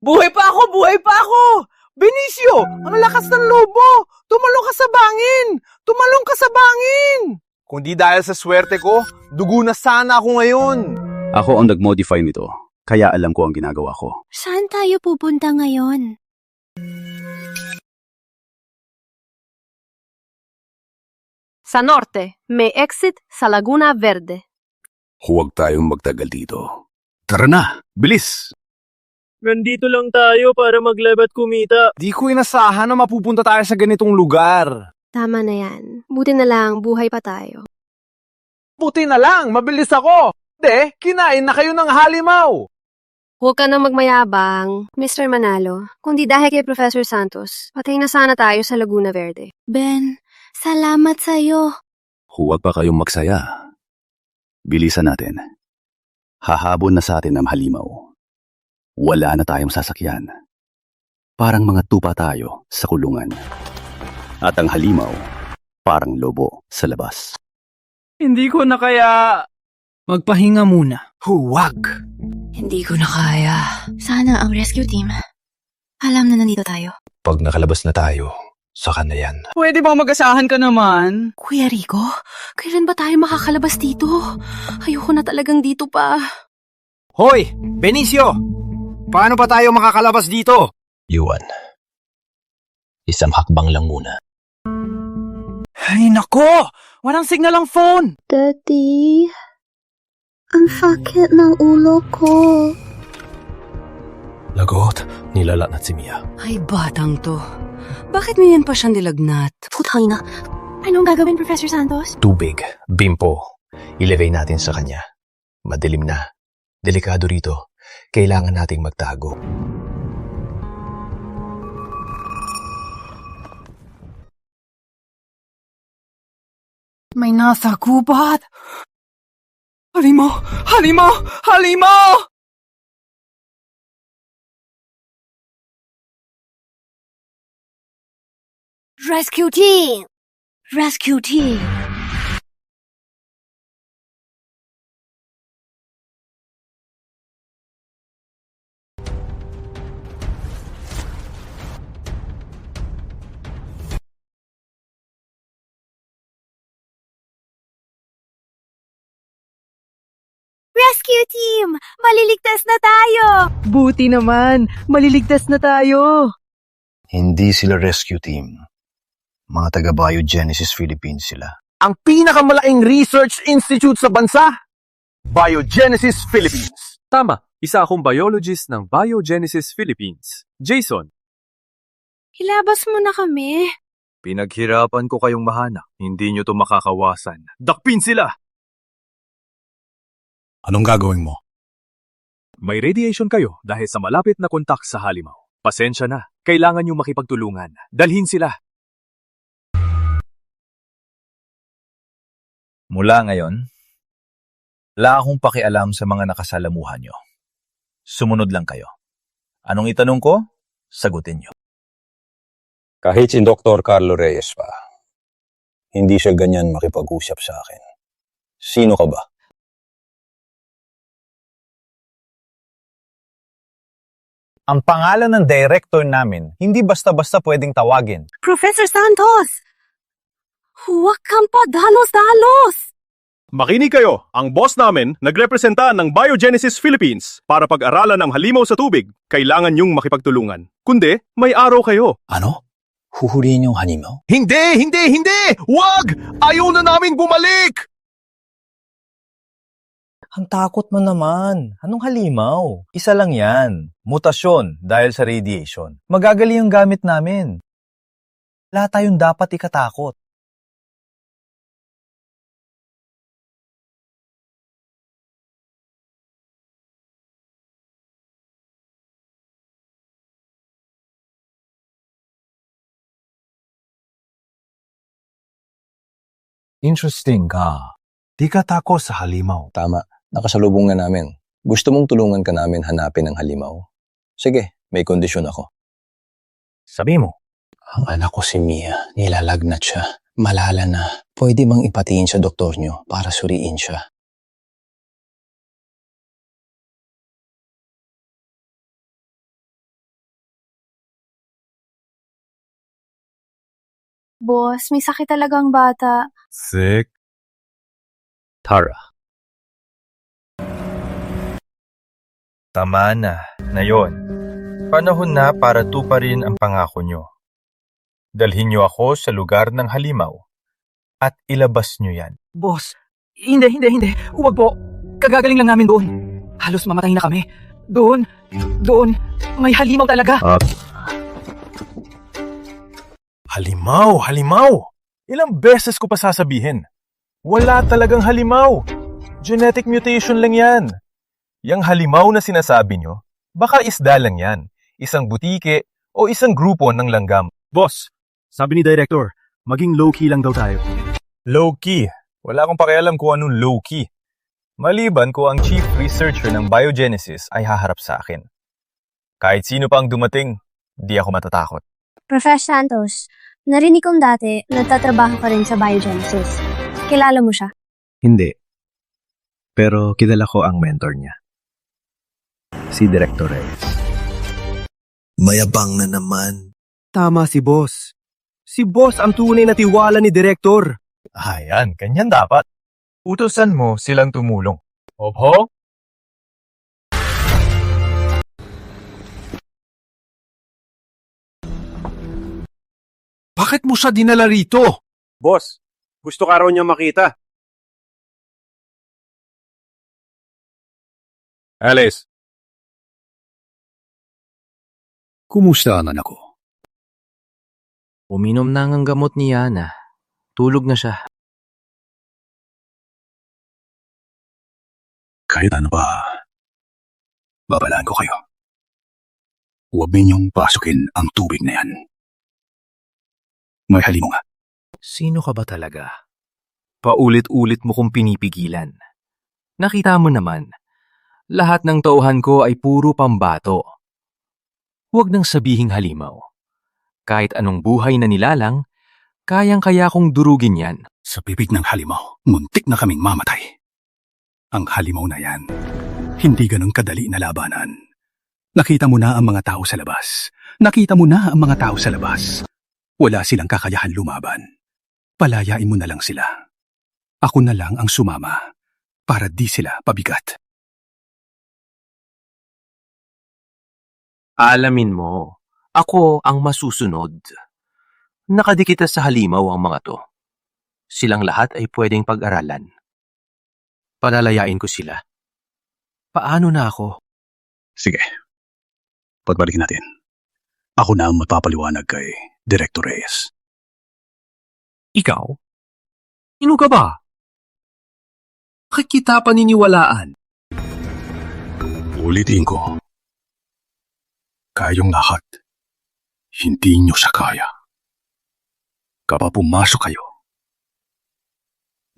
Buhay pa ako! Buhay pa ako! Benicio! Ang lakas ng lobo! Tumalong ka sa bangin! Tumalong ka sa bangin! Kung di dahil sa swerte ko, dugo na sana ako ngayon. Ako ang nag-modify nito, kaya alam ko ang ginagawa ko. Saan tayo pupunta ngayon? Sa norte, may exit sa Laguna Verde. Huwag tayong magtagal dito. Tara na! Bilis! Nandito lang tayo para maglaba at kumita. Di ko inasahan na mapupunta tayo sa ganitong lugar. Tama na yan. Buti na lang, buhay pa tayo. Buti na lang, mabilis ako. Hindi, kinain na kayo ng halimaw. Huwag ka nang magmayabang, Mr. Manalo. Kundi dahil kay Professor Santos, patay na sana tayo sa Laguna Verde. Ben, salamat sa'yo. Huwag pa kayong magsaya. Bilisan natin. Hahabol na sa atin ang halimaw. Wala na tayong sasakyan. Parang mga tupa tayo sa kulungan. At ang halimaw, parang lobo sa labas. Hindi ko na kaya... Magpahinga muna. Huwag! Hindi ko na kaya. Sana ang rescue team. Alam na nandito tayo. Pag nakalabas na tayo, saka na yan. Pwede bang mag-asahan ka naman? Kuya Rico, kailan ba tayo makakalabas dito? Ayoko na talagang dito pa. Hoy, Benicio! Paano pa tayo makakalabas dito? Yuan, isang hakbang lang muna. Ay nako! Walang signal ang phone! Daddy, ang sakit ng ulo ko. Lagot, nilalatnat si Mia. Ay, batang to. Bakit ganyan pa siyang nilagnat? Putang ina. Anong gagawin, Professor Santos? Tubig, bimpo. Ilagay natin sa kanya. Madilim na. Delikado rito. Kailangan nating magtago. May nasa gubat. Halimaw! Halimaw! Halimaw! Rescue team! Rescue team! Rescue team! Maliligtas na tayo! Buti naman, maliligtas na tayo. Hindi sila rescue team. Mga taga-Biogenesis Philippines sila. Ang pinakamalaking research institute sa bansa, Biogenesis Philippines. Tama, isa akong biologist ng Biogenesis Philippines. Jason. Ilabas mo na kami. Pinaghirapan ko kayong mahanap. Hindi nyo to makakawasan. Dakpin sila! Anong gagawin mo? May radiation kayo dahil sa malapit na kontak sa halimaw. Pasensya na. Kailangan nyo makipagtulungan. Dalhin sila. Mula ngayon, wala akong pakialam sa mga nakasalamuhan nyo. Sumunod lang kayo. Anong itanong ko? Sagutin nyo. Kahit si Dr. Carlo Reyes pa, hindi siya ganyan makipag-usap sa akin. Sino ka ba? Ang pangalan ng director namin, hindi basta-basta pwedeng tawagin. Professor Santos! Huwag kang padalos-dalos! Makinig kayo, ang boss namin nagrepresenta ng Biogenesis Philippines para pag-aralan ang halimaw sa tubig. Kailangan niyong makipagtulungan. Kundi, may araw kayo. Ano? Huhulihin yung halimaw? Hindi! Wag! Ayaw na namin bumalik! Ang takot mo naman. Anong halimaw? Isa lang yan. Mutasyon dahil sa radiation. Magagali yung gamit namin. Wala tayong dapat ikatakot. Interesting ka. Di ka takot sa halimaw. Tama. Nakasalubong na namin. Gusto mong tulungan ka namin hanapin ang halimaw? Sige, may kondisyon ako. Sabi mo. Ang anak ko si Mia, nilalagnat siya. Malala na. Pwede bang ipatingin sa doktor niyo para suriin siya? Boss, may sakit talagang bata. Sick. Tara. Tama na. Ngayon, panahon na para tuparin ang pangako nyo. Dalhin nyo ako sa lugar ng halimaw at ilabas nyo yan. Boss, hindi. Huwag po. Kagagaling lang namin doon. Halos mamatay na kami. Doon. May halimaw talaga. Halimaw! Ilang beses ko pa sasabihin? Wala talagang halimaw. Genetic mutation lang yan. Yang halimaw na sinasabi nyo, baka isda lang yan. Isang butike o isang grupo ng langgam. Boss, sabi ni Director, maging low-key lang daw tayo. Low-key? Wala akong pakialam kung anong low-key. Maliban ko ang chief researcher ng Biogenesis ay haharap sa akin. Kahit sino pa ang dumating, di ako matatakot. Professor Santos, narinig kong dati, nagtatrabaho ka rin sa Biogenesis. Kilala mo siya? Hindi. Pero kilala ko ang mentor niya. Si Director Reyes. Mayabang na naman. Tama si Boss. Si Boss ang tunay na tiwala ni Director. Ayan, ganyan dapat. Utusan mo silang tumulong. Opo? Bakit mo siya dinala rito? Boss, gusto ka raw niya makita. Alice. Kumusta ang anak ko? Uminom na ang gamot ni Yana. Tulog na siya. Kahit ano pa, babalaan ko kayo. Huwag ninyong pasukin ang tubig na yan. May halimaw nga. Sino ka ba talaga? Paulit-ulit mo kong pinipigilan. Nakita mo naman, lahat ng tauhan ko ay puro pambato. Huwag nang sabihing halimaw. Kahit anong buhay na nilalang, kayang-kaya kong durugin yan. Sa bibig ng halimaw, muntik na kaming mamatay. Ang halimaw na yan, hindi ganun kadali na labanan. Nakita mo na ang mga tao sa labas. Wala silang kakayahan lumaban. Palayain mo na lang sila. Ako na lang ang sumama para di sila pabigat. Alamin mo, ako ang masusunod. Nakadikita sa halimaw ang mga to. Silang lahat ay pwedeng pag-aralan. Palalayain ko sila. Paano na ako? Sige. Pagbalikin natin. Ako na ang magpapaliwanag kay Director Reyes. Ikaw? Sino ka ba? Bakit kita paniniwalaan? Ulitin ko. Kayong lahat, hindi nyo siya kaya. Kapag pumasok kayo,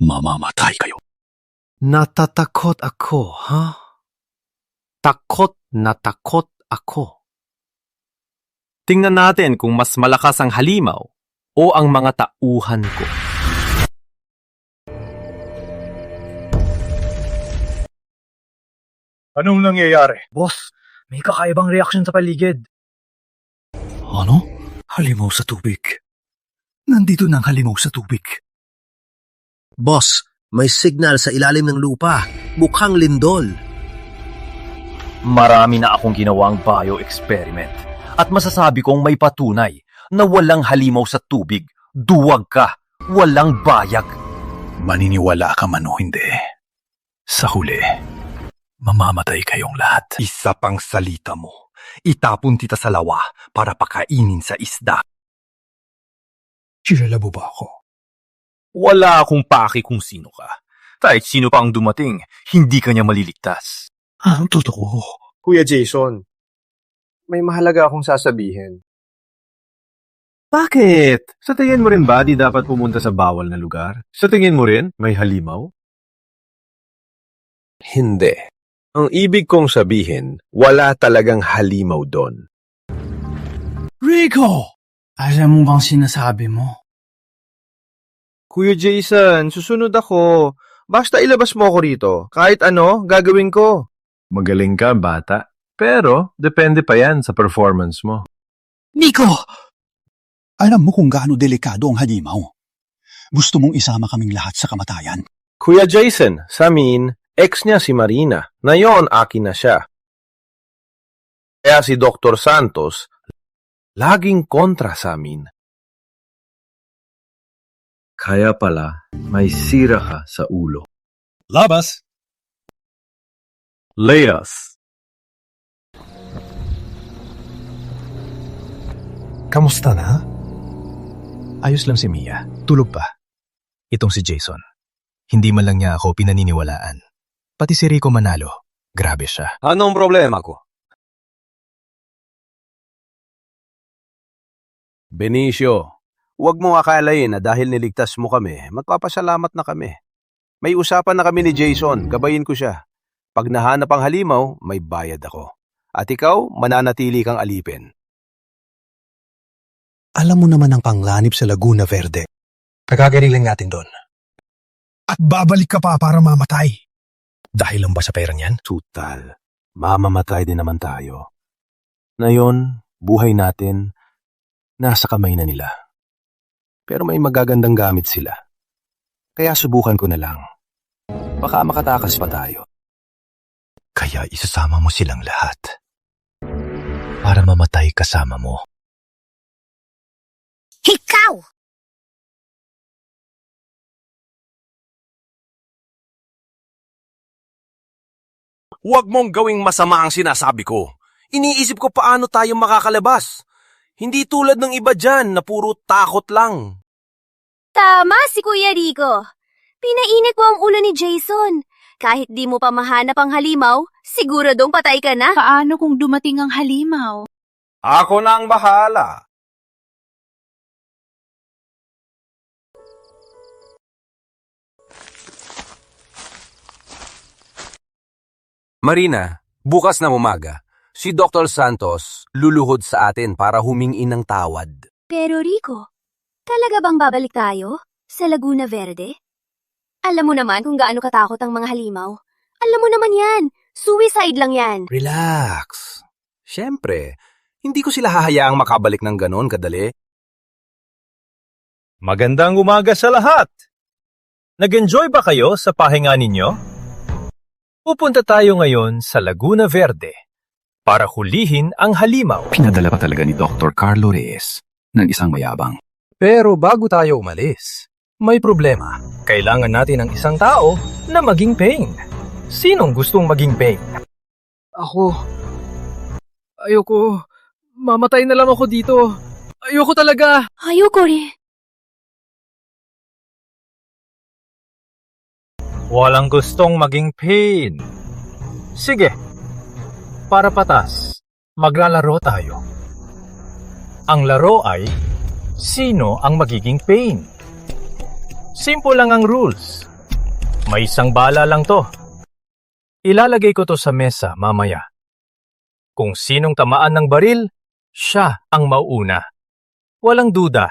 mamamatay kayo. Natatakot ako, ha? Takot na takot ako. Tingnan natin kung mas malakas ang halimaw o ang mga tauhan ko. Anong nangyayari? Boss, May kakaibang reaksyon sa paligid. Ano? Halimaw sa tubig. Nandito na ang halimaw sa tubig. Boss, may signal sa ilalim ng lupa. Mukhang lindol. Marami na akong ginawang bio-experiment at masasabi kong may patunay na walang halimaw sa tubig. Duwag ka, walang bayag. Maniniwala ka man o hindi. Sa huli, mamamatay kayong lahat. Isa pang salita mo. Itapon kita sa lawa para pakainin sa isda. Kilala mo ba ako? Wala akong paki kung sino ka. Kahit sino pa ang dumating, hindi ka niya maliligtas. Ang totoo. Kuya Jason, may mahalaga akong sasabihin. Bakit? Sa tingin mo rin ba di dapat pumunta sa bawal na lugar? Sa tingin mo rin may halimaw? Hindi. Ang ibig kong sabihin, wala talagang halimaw doon. Rico! Alam mo bang sinasabi mo? Kuya Jason, susunod ako. Basta ilabas mo ako rito. Kahit ano, gagawin ko. Magaling ka, bata. Pero, depende pa yan sa performance mo. Nico! Alam mo kung gaano delikado ang halimaw. Gusto mong isama kaming lahat sa kamatayan. Kuya Jason, sa amin, ex niya si Marina. Ngayon, akin na siya. Kaya si Dr. Santos, laging kontra sa amin. Kaya pala, may sira ka sa ulo. Labas! Layas! Kamusta na? Ayos lang si Mia. Tulog pa. Itong si Jason. Hindi man lang niya ako pinaniniwalaan. Pati si Rico Manalo. Grabe siya. Anong problema ko? Benicio, huwag mong akalain na dahil niligtas mo kami, magpapasalamat na kami. May usapan na kami ni Jason, gabayin ko siya. Pag nahanap ang halimaw, may bayad ako. At ikaw, mananatili kang alipin. Alam mo naman ang panglanib sa Laguna Verde. Pagkagaling lang natin doon. At babalik ka pa para mamatay. Dahil lang ba sa perang yan? Tutal, mamamatay din naman tayo. Ngayon, buhay natin, nasa kamay na nila. Pero may magagandang gamit sila. Kaya subukan ko na lang. Baka makatakas pa tayo. Kaya isasama mo silang lahat. Para mamatay kasama mo. Ikaw! Huwag mong gawing masama ang sinasabi ko. Iniisip ko paano tayo makakalabas. Hindi tulad ng iba dyan na puro takot lang. Tama si Kuya Rico. Pinainit mo ang ulo ni Jason. Kahit di mo pa mahanap ang halimaw, siguradong patay ka na. Paano kung dumating ang halimaw? Ako na ang bahala. Marina, bukas na umaga, si Dr. Santos luluhod sa atin para humingi ng tawad. Pero Rico, talaga bang babalik tayo sa Laguna Verde? Alam mo naman kung gaano katakot ang mga halimaw. Alam mo naman yan, suicide lang yan. Relax. Siyempre, hindi ko sila hahayaang makabalik ng ganon kadali. Magandang umaga sa lahat! Nag-enjoy ba kayo sa pahinga ninyo? Pupunta tayo ngayon sa Laguna Verde para hulihin ang halimaw. Pinadala pa talaga ni Dr. Carlo Reyes ng isang mayabang. Pero bago tayo umalis, may problema. Kailangan natin ng isang tao na maging pain. Sinong gustong maging pain? Ako. Ayoko. Mamatay na lang ako dito. Ayoko talaga. Ayoko rin. Walang gustong maging pain. Sige. Para patas, maglalaro tayo. Ang laro ay, sino ang magiging pain? Simple lang ang rules. May isang bala lang to. Ilalagay ko to sa mesa mamaya. Kung sinong tamaan ng baril, siya ang mauuna. Walang duda.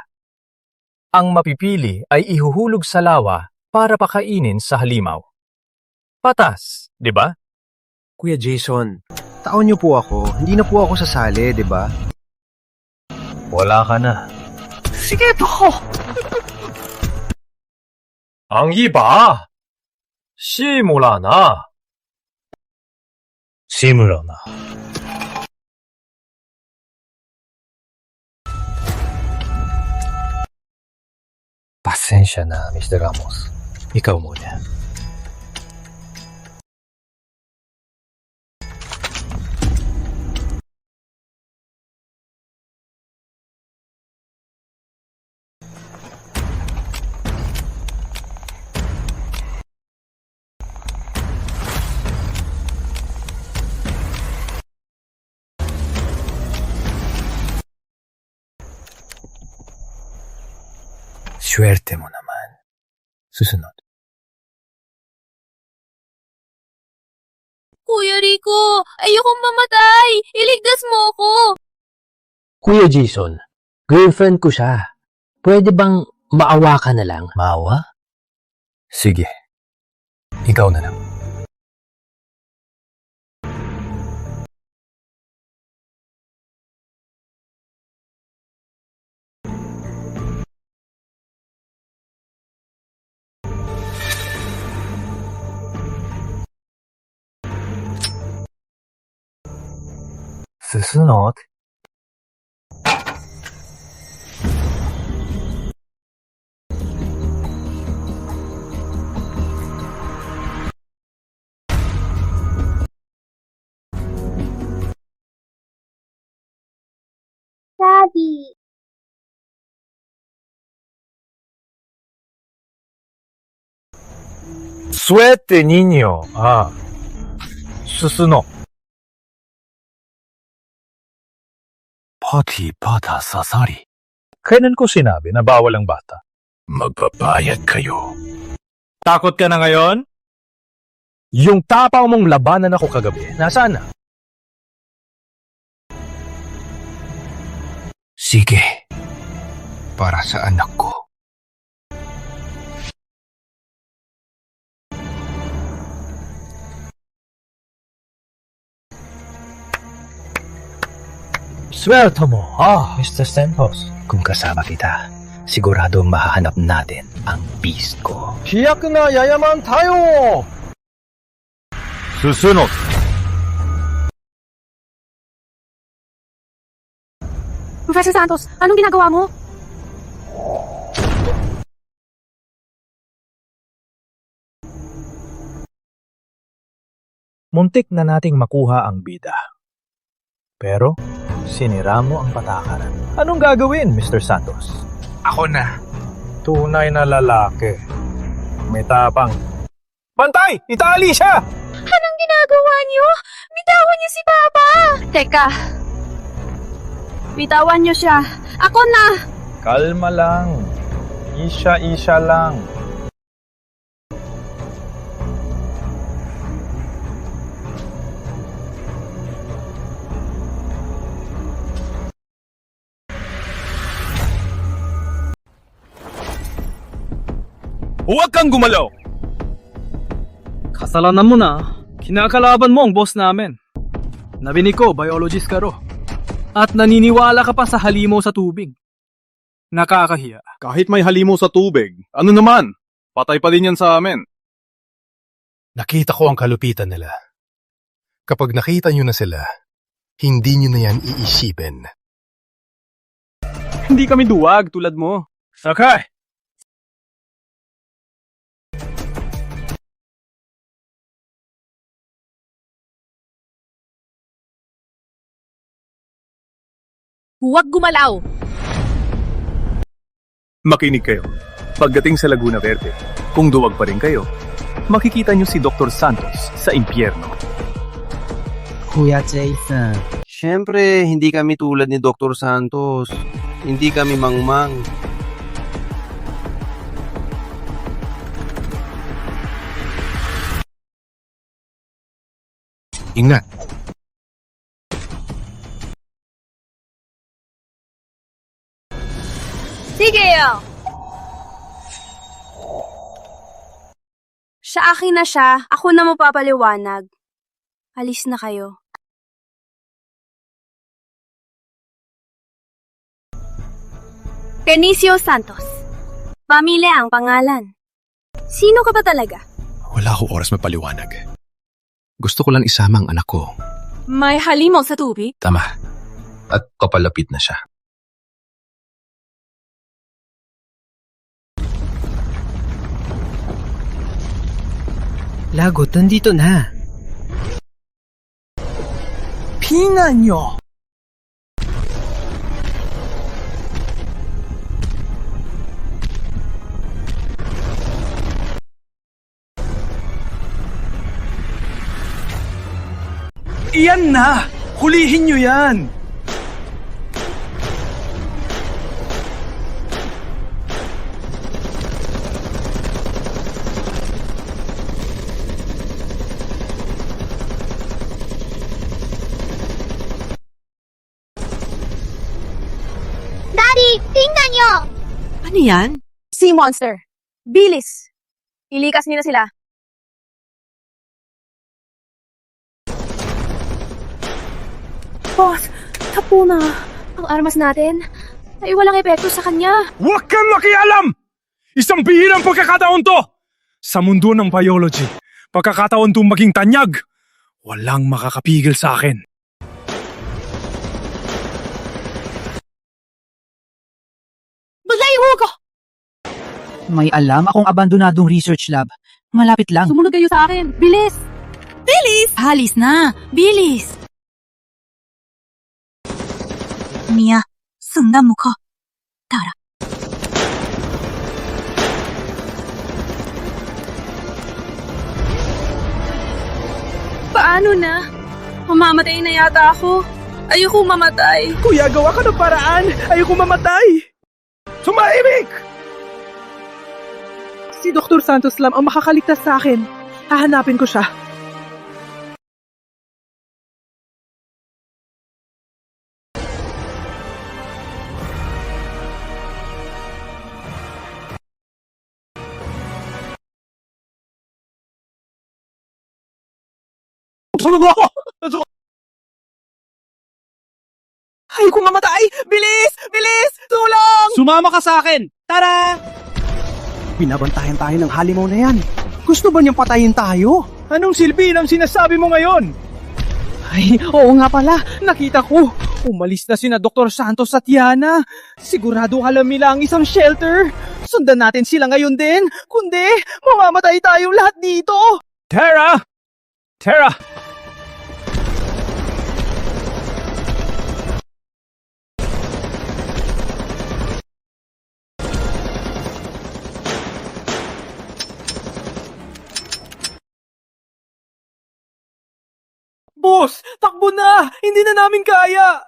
Ang mapipili ay ihuhulog sa lawa para pakainin sa halimaw. Patas, di ba? Kuya Jason, Taon niyo po ako. Hindi na po ako sasali, di ba? Wala ka na. Sige, ako! Ang iba! Simula na! Simula na. Pasensya na, Mr. Ramos. Ikaw muna. Swerte mo naman. Susunod. Kuya Rico, ayokong mamatay. Iligtas mo ako. Kuya Jason, girlfriend ko siya. Pwede bang maawa ka na lang? Maawa? Sige. Ikaw na lang. Susunod. Daddy. Suerte, niño. Susunod. Pati bata sasari. Kailan ko sinabi na bawal ang bata? Magbabayad kayo. Takot ka na ngayon? Yung tapang mong labanan ako kagabi, nasaan na? Sige. Para sa anak ko. Swerte mo, Mr. Santos. Kung kasama kita, sigurado mahahanap natin ang beast ko. Hiyak na yayaman tayo! Susunod. Professor Santos, anong ginagawa mo? Muntik na nating makuha ang bida. Pero, sinira mo ang patakaran. Anong gagawin, Mr. Santos? Ako na. Tunay na lalaki. May tapang. Pantay! Itali siya! Anong ginagawa niyo? Bitawan niyo si Papa! Teka. Bitawan niyo siya. Ako na! Kalma lang. Isa-isa lang. Huwag kang gumalaw! Kasalanan mo na. Kinakalaban mo ang boss namin. Narinig ko, biologist ka ro. At naniniwala ka pa sa halimaw sa tubig. Nakakahiya. Kahit may halimaw sa tubig, ano naman? Patay pa din yan sa amin. Nakita ko ang kalupitan nila. Kapag nakita nyo na sila, hindi nyo na yan iisipin. Hindi kami duwag tulad mo. Okay. Huwag gumalaw! Makinig kayo. Pagdating sa Laguna Verde, kung duwag pa rin kayo, makikita niyo si Dr. Santos sa impyerno. Kuya Jason. Siyempre, hindi kami tulad ni Dr. Santos. Hindi kami mangmang. Ingat. Sige! Sa akin na siya, ako na mapapaliwanag. Alis na kayo. Benicio Santos. Pamilya ang pangalan. Sino ka ba talaga? Wala akong oras mapaliwanag. Gusto ko lang isama ang anak ko. May halimaw sa tubig? Tama. At kapalapit na siya. Lagot, nandito na. Pina nyo! Iyan na! Hulihin nyo yan! Daddy, tingnan nyo! Ano yan? Sea monster. Bilis. Ilikas niyo na sila. Boss, tapo na. Ang armas natin ay walang epekto sa kanya. Huwag kang makialam! Isang bihirang pagkakataon to! Sa mundo ng biology, pagkakataon tong maging tanyag, walang makakapigil sa akin. Maglayo ko! May alam akong abandonadong research lab. Malapit lang. Sumunod kayo sa akin. Bilis! Bilis! Halis na! Bilis! Mia, sundan mo ko. Tara. Paano na? Mamamatay na yata ako. Ayoko mamatay. Kuya, gawa ka ng paraan. Ayoko mamatay. Sumahimik! Si Dr. Santos lang ang makakaligtas sa akin. Hahanapin ko siya. Sunog ako! Ayoko mamatay! Bilis! Bilis! Tulong! Sumama ka sa akin! Tara! Binabantayan tayo ng halimaw na yan. Gusto ba niyang patayin tayo? Anong silbi ng sinasabi mo ngayon? Ay, oo nga pala. Nakita ko. Umalis na sina Dr. Santos at Yana. Sigurado alam nila ang isang shelter. Sundan natin sila ngayon din. Kundi, mamamatay tayo lahat dito. Tara! Tara! Boss, takbo na! Hindi na namin kaya!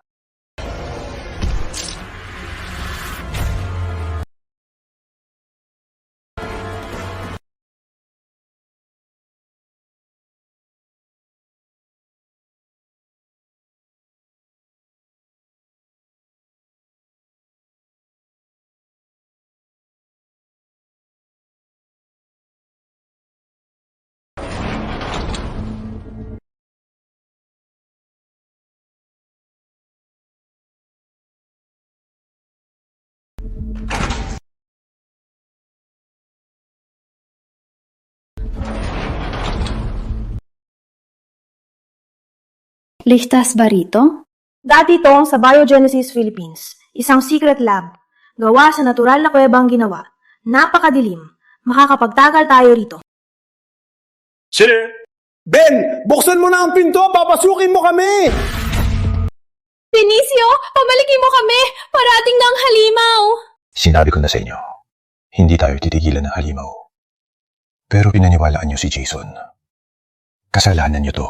Ligtas ba rito? Dati ito sa Biogenesis Philippines, isang secret lab. Gawa sa natural na kuwebang ginawa. Napakadilim. Makakapagtagal tayo rito. Sir! Ben! Buksan mo na ang pinto! Papasukin mo kami! Benicio, pamalikin mo kami! Parating na ang halimaw! Sinabi ko na sa inyo, hindi tayo titigilan ng halimaw. Pero pinaniwalaan niyo si Jason. Kasalanan niyo to.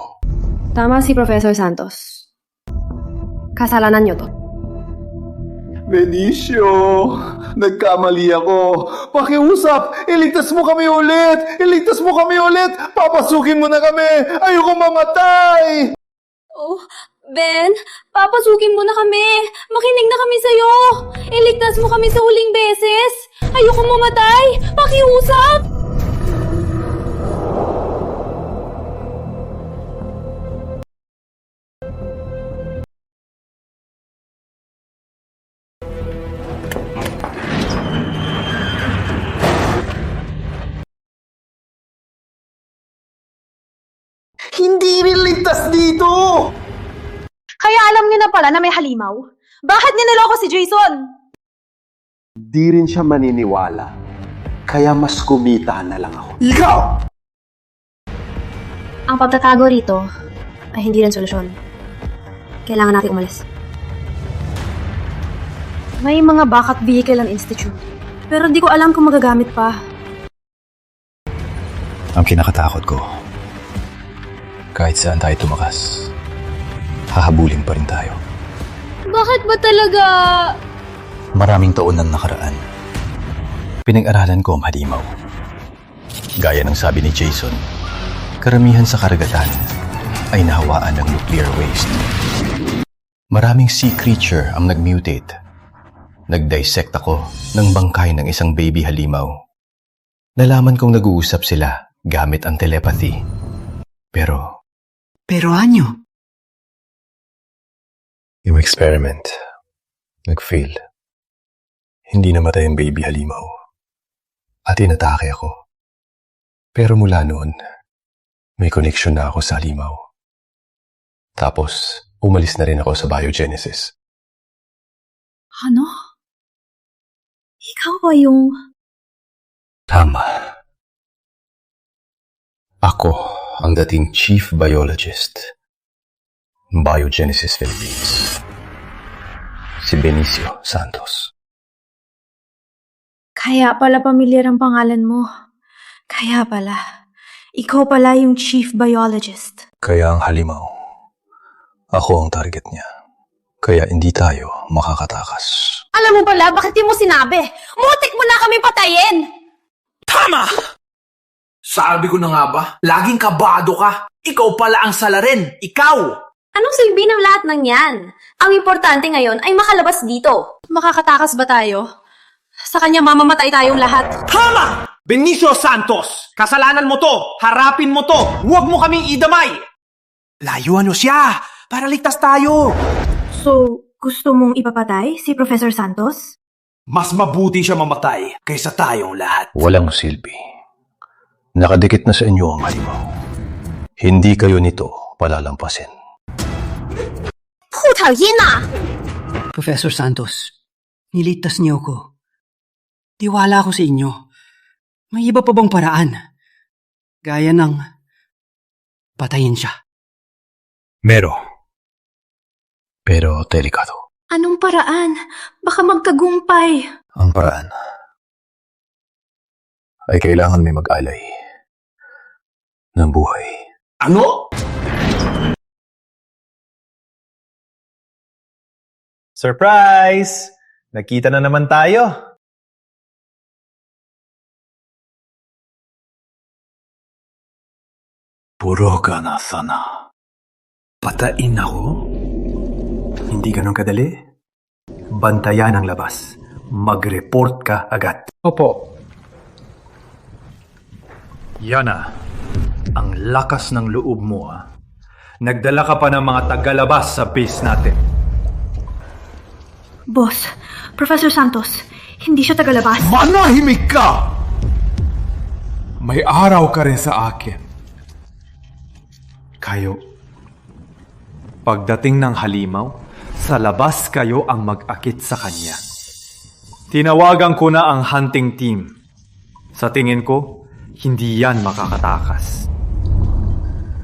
Tama si Professor Santos. Kasalanan niyo to. Benicio, nagkamali ako. Pakiusap, iligtas mo kami ulit! Iligtas mo kami ulit! Papasukin mo na kami! Ayoko mamatay! Oh, Ben, papasukin mo na kami. Makinig na kami sa'yo. Iligtas mo kami sa huling beses. Ayoko mamatay. Pakiusap. Hindi rin ligtas dito! Kaya alam niyo na pala na may halimaw. Bakit niniloko si Jason? Di rin siya maniniwala. Kaya mas kumita na lang ako. Ikaw! Ang pagtatago rito ay hindi rin solusyon. Kailangan natin umalis. May mga backup vehicle ang institute. Pero di ko alam kung magagamit pa. Ang kinakatakot ko, kahit saan tayo tumakas, hahabulin pa rin tayo. Bakit ba talaga? Maraming taon nang nakaraan. Pinag-aralan ko ang halimaw. Gaya ng sabi ni Jason, karamihan sa karagatan ay nahawaan ng nuclear waste. Maraming sea creature ang nag-mutate. Nag-dissect ako ng bangkay ng isang baby halimaw. Nalaman kong nag-uusap sila gamit ang telepathy. Pero anyo? yung experiment, nag-fail. Hindi namatay ang baby halimaw. At inatake ako. Pero mula noon, may connection na ako sa halimaw. Tapos, umalis na rin ako sa biogenesis. Ano? Ikaw ba yung... Tama. Ako ang dating Chief Biologist ng Biogenesis Philippines. Si Benicio Santos. Kaya pala pamilyar ang pangalan mo. Kaya pala. Ikaw pala yung Chief Biologist. Kaya ang halimaw, ako ang target niya. Kaya hindi tayo makakatakas. Alam mo pala, bakit di mo sinabi? Mutik mo na kami patayin! Tama! Sabi ko na nga ba, laging kabado ka. Ikaw pala ang salarin. Ikaw! Anong silbi ng lahat ng yan? Ang importante ngayon ay makalabas dito. Makakatakas ba tayo? Sa kanya mamamatay tayong lahat. Tama! Benicio Santos! Kasalanan mo to! Harapin mo to! Huwag mo kaming idamay! Layuan mo siya! Para ligtas tayo! So, gusto mong ipapatay si Professor Santos? Mas mabuti siya mamatay kaysa tayong lahat. Walang silbi. Nakadikit na sa inyo ang halimaw. Hindi kayo nito palalampasin. Putawin na! Professor Santos, niligtas niyo ko. Tiwala ako sa inyo. May iba pa bang paraan? Gaya ng patayin siya. Pero delikado. Anong paraan? Baka magtagumpay. Ang paraan ay kailangan may mag-alay ng buhay. Ano? Surprise! Nakita na naman tayo. Puro ka na sana. Patain ako? Hindi ganun kadali. Bantayan ang labas. Mag-report ka agad. Opo. Yana, ang lakas ng loob mo ah. Nagdala ka pa ng mga tagalabas sa base natin. Boss, Professor Santos, hindi siya tagalabas. Manahimik ka! May araw ka rin sa akin. Kayo, pagdating ng halimaw, sa labas kayo ang mag-akit sa kanya. Tinawagan ko na ang hunting team. Sa tingin ko, hindi yan makakatakas.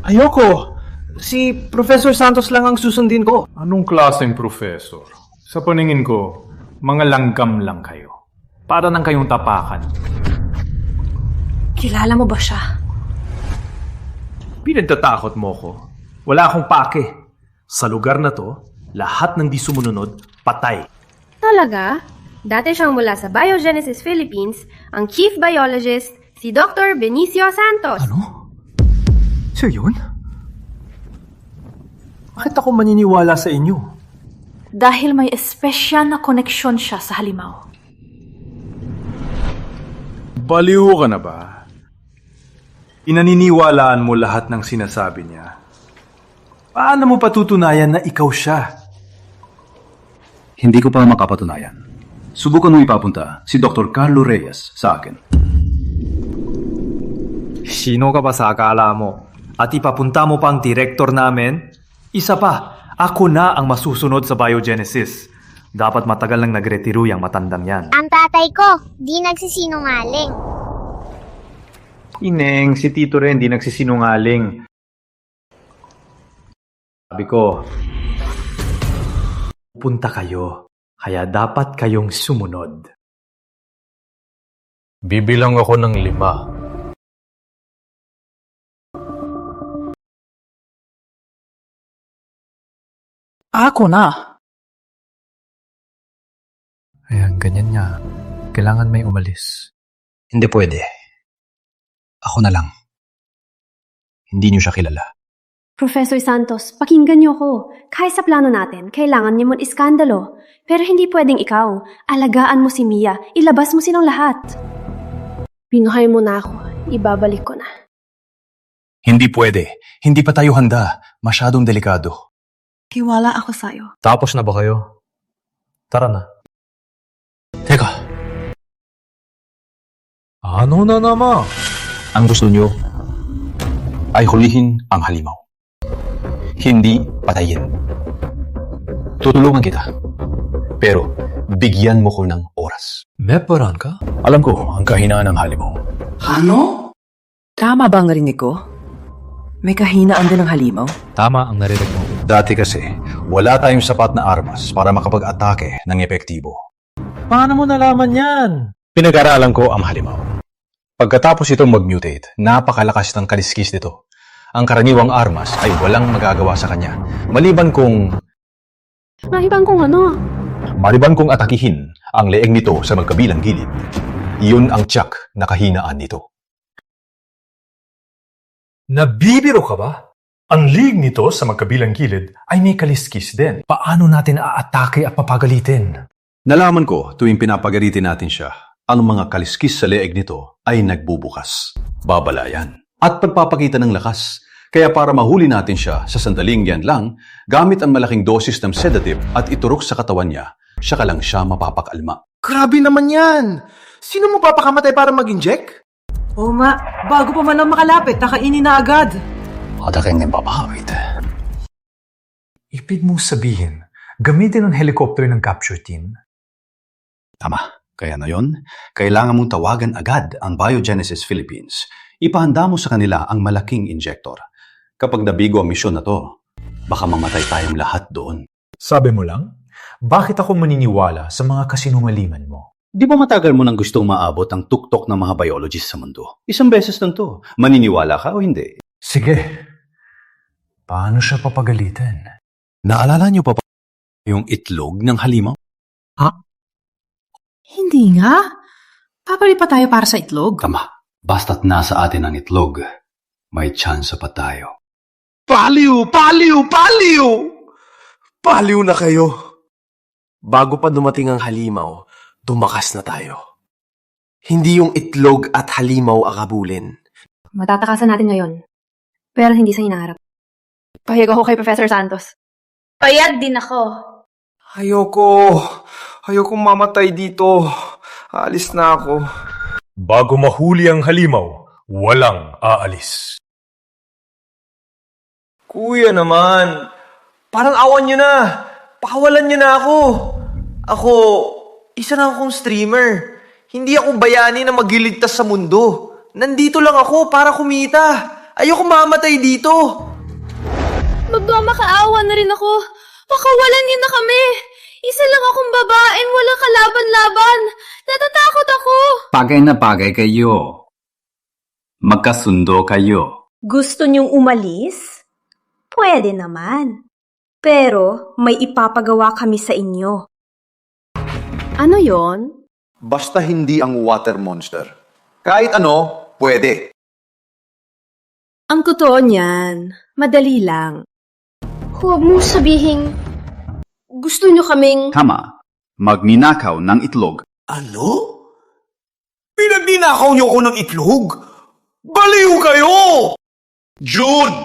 Ayoko! Si Professor Santos lang ang susundin ko. Anong klaseng professor? Sa paningin ko, mga langgam lang kayo. Para nang kayong tapakan. Kilala mo ba siya? Pinagtatakot mo ko. Wala akong pake. Sa lugar na to, lahat ng di sumunod, patay. Talaga? Dati siyang mula sa Biogenesis Philippines, ang Chief Biologist, si Dr. Benicio Santos. Ano? Siya yun? Bakit ako maniniwala sa inyo? Dahil may espesyal na koneksyon siya sa halimaw. Baliw ka na ba? Inaniniwalaan mo lahat ng sinasabi niya. Paano mo patutunayan na ikaw siya? Hindi ko pa makapatunayan. Subukan mo ipapunta si Dr. Carlo Reyes sa akin. Sino ka ba sa akala mo? at ipapunta mo pa ang direktor namin, isa pa, ako na ang masusunod sa biogenesis. Dapat matagal nang nagretiro yung matandang yan. Ang tatay ko, di nagsisinungaling. Ineng, si Tito rin di nagsisinungaling. Sabi ko, punta kayo, kaya dapat kayong sumunod. Bibilang ako ng 5. Ako na. Ayan, ganyan niya. Kailangan may umalis. Hindi pwede. Ako na lang. Hindi niyo siya kilala. Professor Santos, pakinggan niyo ko. Kahit sa plano natin, kailangan niyo mo iskandalo. Pero hindi pwedeng ikaw. Alagaan mo si Mia. Ilabas mo silang lahat. Binuhay mo na ako. Ibabalik ko na. Hindi pwede. Hindi pa tayo handa. Masyadong delikado. Tiwala ako sa'yo. Tapos na ba kayo? Tara na. Teka. Ano na naman? Ang gusto niyo ay hulihin ang halimaw. Hindi patayin. Tutulungan kita. Pero bigyan mo ko ng oras. May paraan ka? Alam ko ang kahinaan ng halimaw. Ano? Tama ba ang narinig ko? May kahinaan din ng halimaw? Tama ang narinig mo. Dati kasi, wala tayong sapat na armas para makapag-atake ng epektibo. Paano mo nalaman yan? Pinag-aralan ko ang halimaw. Pagkatapos itong mag-mutate, napakalakas ng kaliskis nito. Ang karaniwang armas ay walang magagawa sa kanya. Maliban kung atakihin ang leeg nito sa magkabilang gilid. Iyon ang tiyak na kahinaan nito. Nabibiro ka ba? Ang leeg nito sa magkabilang gilid ay may kaliskis din. Paano natin aatake at papagalitin? Nalaman ko tuwing pinapagalitin natin siya, ang mga kaliskis sa leeg nito ay nagbubukas, babalayan, at pagpapakita ng lakas. Kaya para mahuli natin siya sa sandaling yan lang, gamit ang malaking dosis ng sedative at iturok sa katawan niya, siya ka lang siya mapapakalma. Grabe naman yan! Sino mo papakamatay para mag-inject? Oo nga, bago pa man lang makalapit, nakainin na agad. Adaking ng babawit. Ibig mong sabihin, gamitin ang helicopter ng capture team? Tama. Kaya na yon, kailangan mong tawagan agad ang Biogenesis Philippines. Ipahanda mo sa kanila ang malaking injector. Kapag nabigo ang misyon na to, baka mamatay tayong lahat doon. Sabi mo lang, bakit ako maniniwala sa mga kasinungalingan mo? Di ba matagal mo nang gustong maabot ang tuktok ng mga biologists sa mundo? Isang beses lang to. Maniniwala ka o hindi? Sige. Paano siya papagalitin? Naalala niyo pa yung itlog ng halimaw? Ha? Hindi nga. Papali pa tayo para sa itlog. Tama. Basta't nasa atin ang itlog, may tsansa pa tayo. Paliw! Paliw! Paliw! Paliw na kayo. Bago pa dumating ang halimaw, tumakas na tayo. Hindi yung itlog at halimaw akabulin. Matatakasan natin ngayon. Pero hindi sa hinaharap. Pahig ako kay Professor Santos. Payag din ako. Ayokong mamatay dito. Alis na ako. Bago mahuli ang halimaw, walang aalis. Kuya naman, parang awan nyo na. Pakawalan nyo na ako. Ako, isa na akong streamer. Hindi ako bayani na magliligtas sa mundo. Nandito lang ako para kumita. Ayoko mamatay dito. Magmamakaawa na rin ako. Pakawalan niyo na kami. Isa lang akong babaeng walang kalaban-laban. Natatakot ako. Bagay na bagay kayo. Magkasundo kayo. Gusto niyong umalis? Pwede naman. Pero may ipapagawa kami sa inyo. Ano yon? Basta hindi ang water monster. Kahit ano, pwede. Ang totoo niyan, madali lang. Huwag mo sabihin, gusto niyo kaming... Tama. Magninakaw ng itlog. Ano? Pinagnanakaw niyo ako ng itlog? Baliw kayo! Jude!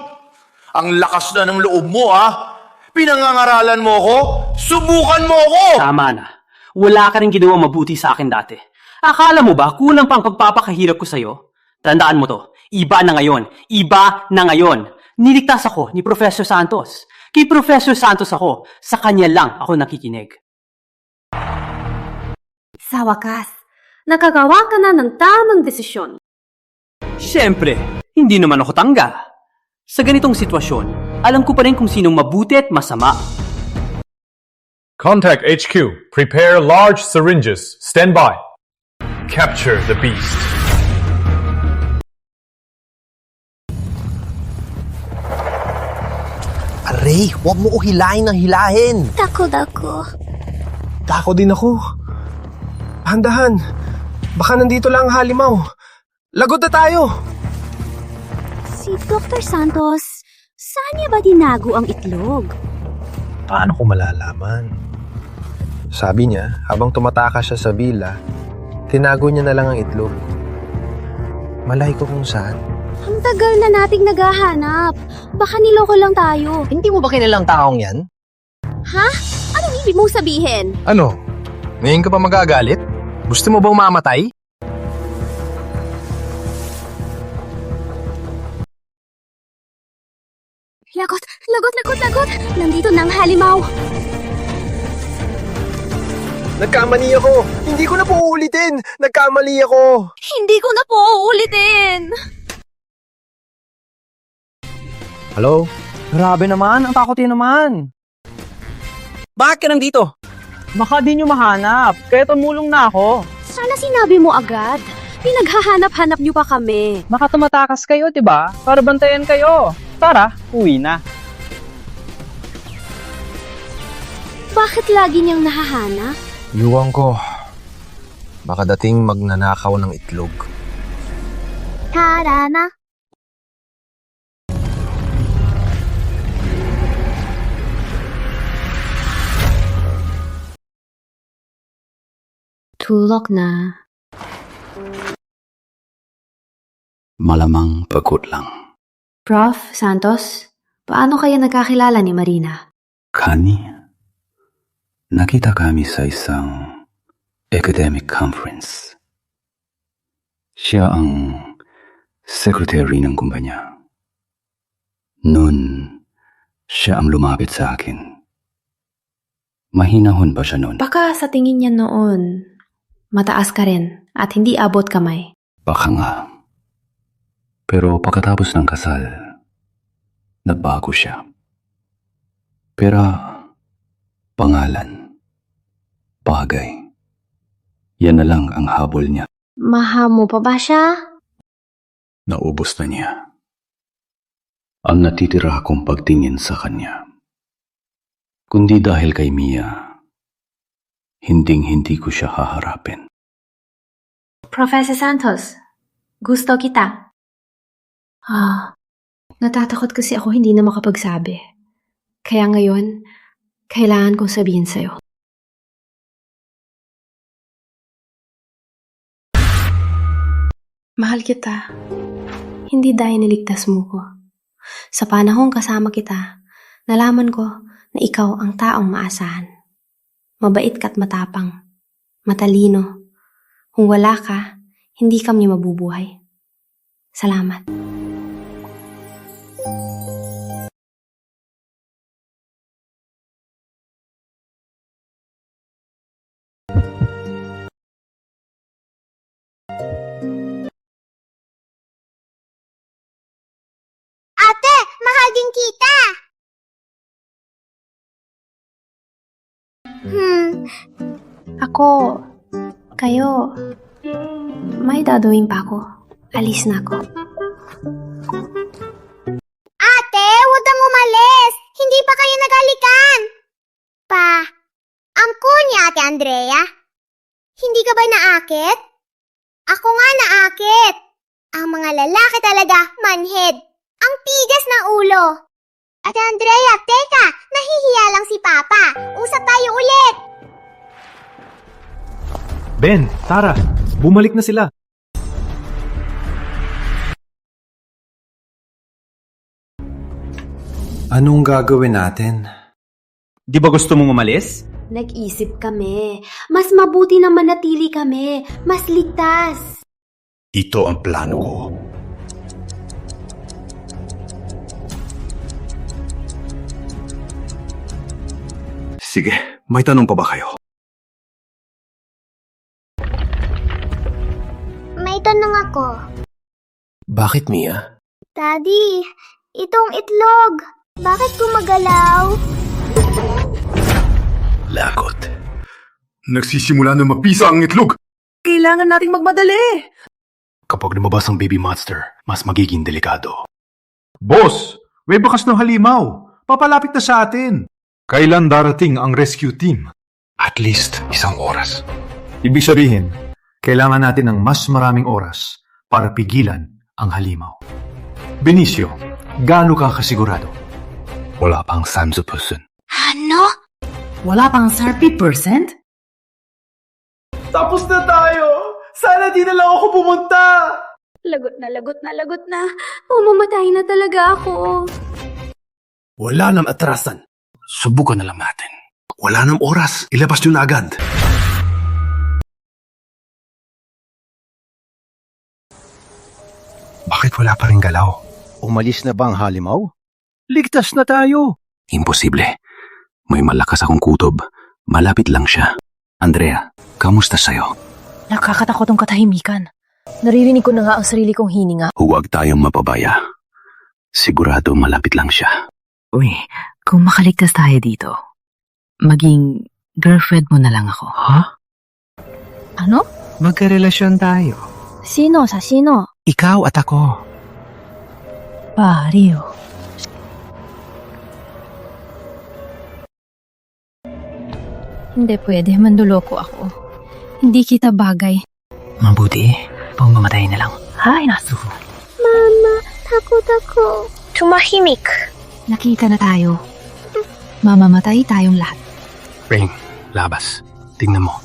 Ang lakas na ng loob mo, ha? Pinangangaralan mo ako? Subukan mo ako! Tama na. Wala ka rin ginawa mabuti sa akin dati. Akala mo ba kulang pang pagpapakahirap ko sa'yo? Tandaan mo to, Iba na ngayon. Iba na ngayon. Niligtas ako ni Professor Santos. Kay Professor Santos ako. Sa kanya lang ako nakikinig. Sa wakas, nakagawa ka na ng tamang desisyon. Siyempre, hindi naman ako tangga. Sa ganitong sitwasyon, alam ko pa rin kung sinong mabuti at masama. Contact HQ. Prepare large syringes. Stand by. Capture the beast. Aray, huwag mo uhilahin ng hilahin. Takot ako. Tako din ako. Handahan. Baka nandito lang ang halimaw. Lagot na tayo. Si Dr. Santos, saan niya ba dinago ang itlog? Paano ko malalaman? Sabi niya, habang tumatakas siya sa villa, tinago niya na lang ang itlog. Malay ko kung saan. Ang tagal na nating naghahanap. Baka niloko lang tayo. Hindi mo ba kilalang taong yan? Ha? Anong ibig mong sabihin? Ano? Ngayon ka pa magagalit? Gusto mo bang mamatay? Lagot! Lagot! Lagot! Lagot! Nandito na ang halimaw! Nagkamali ako. Hindi ko na po uulitin. Nagkamali ako. Hindi ko na po uulitin! Hello? Grabe naman, ang takot yun naman. Bakit ka nandito? Baka di nyo mahanap, kaya tumulong na ako. Sana sinabi mo agad. Pinaghahanap-hanap niyo pa kami. Baka tumatakas kayo, diba? Para bantayan kayo. Tara, uwi na. Bakit lagi niyang nahahanap? Iwan ko. Baka dating magnanakaw ng itlog. Tara na. Tulog na. Malamang pagod lang. Prof. Santos, paano kayo nagkakilala ni Marina? Kani, nakita kami sa isang academic conference. Siya ang secretary ng kumpanya. Noon, siya ang lumapit sa akin. Mahinahon pa siya noon. Baka sa tingin niya noon, mataas ka rin at hindi abot kamay. Baka nga. Pero pagkatapos ng kasal, nagbago siya. Pera, pangalan, bagay. Yan na lang ang habol niya. Mahal mo pa ba siya? Naubos na niya. Ang natitira akong pagtingin sa kanya. Kundi dahil kay Mia, hinding-hindi ko siya haharapin. Professor Santos, gusto kita. Natatakot kasi ako hindi na makapagsabi. Kaya ngayon, kailangan kong sabihin sa'yo. Mahal kita. Hindi dahil niligtas mo ko. Sa panahong kasama kita, nalaman ko na ikaw ang taong maasahan. Mabait ka't matapang. Matalino. Kung wala ka, hindi kami mabubuhay. Salamat. Ate, mahal din kita. Ako, kayo, may dadawin pa ako. Alis na ako. Ate, huwag kang umalis. Hindi pa kayo nagalikan. Angko ni Ate Andrea. Hindi ka ba naakit? Ako nga naakit. Ang mga lalaki talaga, manhead. Ang tigas ng ulo. Ate Andrea, teka, nahihiya lang si Papa. Usap tayo ulit. Ben, Tara, bumalik na sila. Anong gagawin natin? Di ba gusto mong umalis? Nag-isip kami. Mas mabuti na manatili kami. Mas ligtas. Ito ang plano ko. Sige, may tanong pa ba kayo? May tanong ako. Bakit, Mia? Daddy, itong itlog, bakit gumagalaw? Lagot. Nagsisimula na mapisa ang itlog. Kailangan nating magmadali. Kapag lumabas ang baby monster, mas magiging delikado. Boss, may bakas ng halimaw. Papalapit na sa atin. Kailan darating ang rescue team? At least 1 oras. Ibig sabihin, kailangan natin ng mas maraming oras para pigilan ang halimaw. Benicio, gaano ka kasigurado? Wala pang 30%. Ano? Wala pang 30%? Tapos na tayo! Sana di na lang ako pumunta! Lagot na, lagot na, lagot na. Mamamatay na talaga ako. Wala nang atrasan. Subukan na lang natin. Wala nang oras. Ilabas nyo na agad. Bakit wala pa rin galaw? Umalis na ba ang halimaw? Ligtas na tayo. Imposible. May malakas akong kutob. Malapit lang siya. Andrea, kamusta sa'yo? Nakakatakot ang katahimikan. Naririnig ko na nga ang sarili kong hininga. Huwag tayong mapabaya. Sigurado malapit lang siya. Uy, kung makaligtas tayo dito, maging girlfriend mo na lang ako. Ha? Ano? Magkarelasyon tayo. Sino sa sino? Ikaw at ako. Pariyo. Hindi pwede, manduloko ako. Hindi kita bagay. Mabuti, pumamatay na lang. Ay, nasu. Mama, takot ako. Tumahimik. Nakita na tayo. Mamamatay tayong lahat. Rain, labas. Tingnan mo.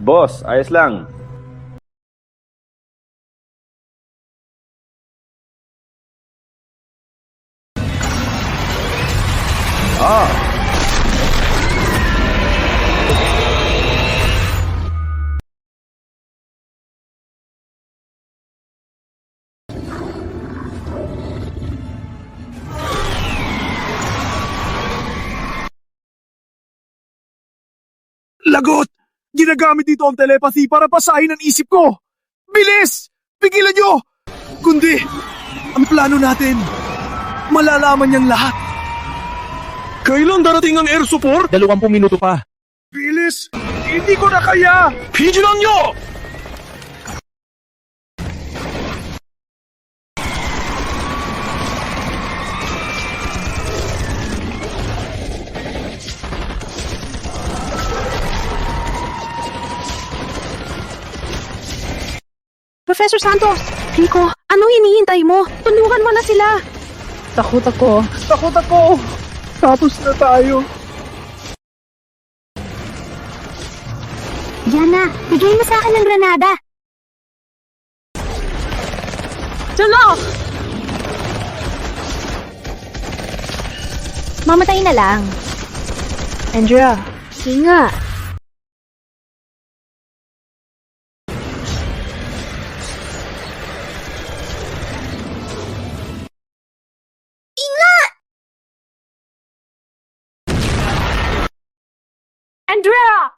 Boss, ayos lang. Lagot! Ginagamit dito ang telepathy para pasahin ang isip ko! Bilis! Pigilan nyo! Kundi, ang plano natin, malalaman niyang lahat. Kailan darating ang air support? 20 minuto pa. Bilis! Hindi ko na kaya! Pigilan nyo! Professor Santos! Rico, anong hinihintay mo? Tulungan mo na sila! Takot ako! Takot ako! Tapos na tayo! Diana, bigay mo sa akin ng granada. Tulo! Mamatay na lang. Andrea, Inga. Andrea!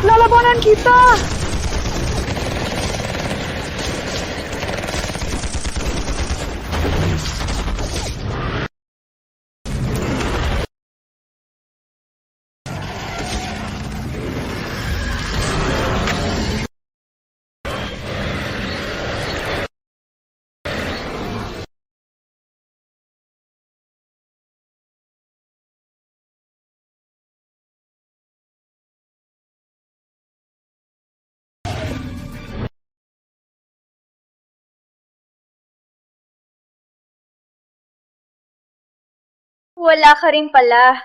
Lalabanan kita! Wala ka rin pala.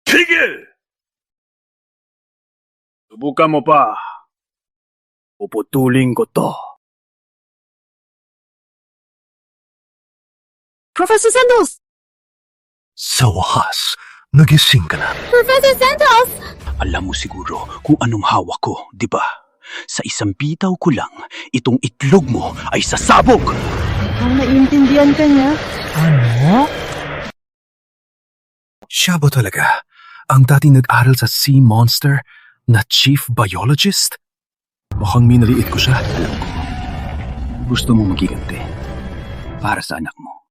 Tigil! Subukan mo pa. Puputulin ko to. Professor Santos! Sa wakas, nagising ka na. Professor Santos! Alam mo siguro kung anong hawak ko, di ba? Sa isang bitaw ko lang, itong itlog mo ay sasabog! Ang naiintindihan ka niya. Ano? Siya ba talaga ang dating nag-aral sa sea monster na chief biologist? Mukhang minaliit ko siya. Alam ko. Gusto mo magiganti para sa anak mo.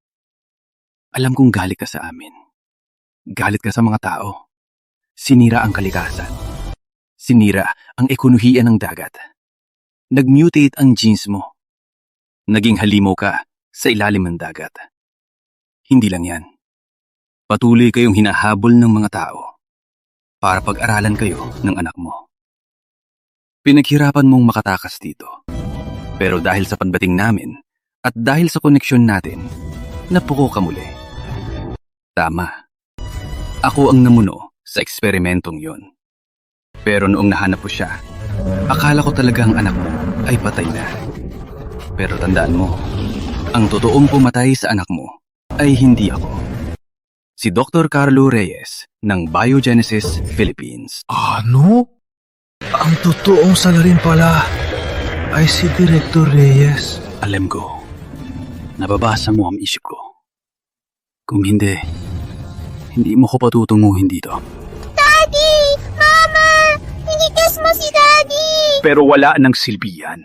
Alam kong galit ka sa amin. Galit ka sa mga tao. Sinira ang kalikasan. Sinira ang ekonomiya ng dagat. Nag-mutate ang genes mo. Naging halimaw ka sa ilalim ng dagat. Hindi lang yan. Patuloy kayong hinahabol ng mga tao para pag-aralan kayo ng anak mo. Pinaghirapan mong makatakas dito. Pero dahil sa pagdating namin at dahil sa koneksyon natin, napuko ka muli. Tama. Ako ang namuno sa eksperimentong yon. Pero noong nahanap ko siya, akala ko talaga ang anak mo ay patay na. Pero tandaan mo, ang totoong pumatay sa anak mo ay hindi ako. Si Dr. Carlo Reyes ng Biogenesis Philippines. Ano? Ang totoong salarin pala ay si Director Reyes. Alam ko, nababasa mo ang isip ko. Kung hindi mo ko patutunguhin dito. Daddy! Mama! Inigas mo si Daddy! Pero wala nang silbi yan.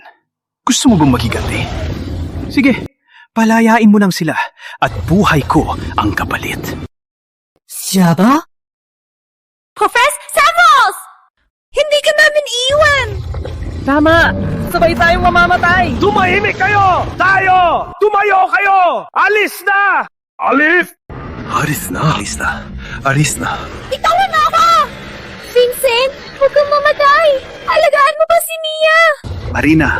Gusto mo bang magiganti? Sige, palayain mo lang sila at buhay ko ang kapalit. Siya ba? Professor Santos! Hindi ka namin iiwan! Tama! Sabay tayong mamamatay! Tumahimik kayo! Tayo! Tumayo kayo! Alis na! Alif! Alis na. Alis na. Alis na. Bitawan mo ako! Vincent, huwag kang mamatay! Alagaan mo ba si Mia? Marina,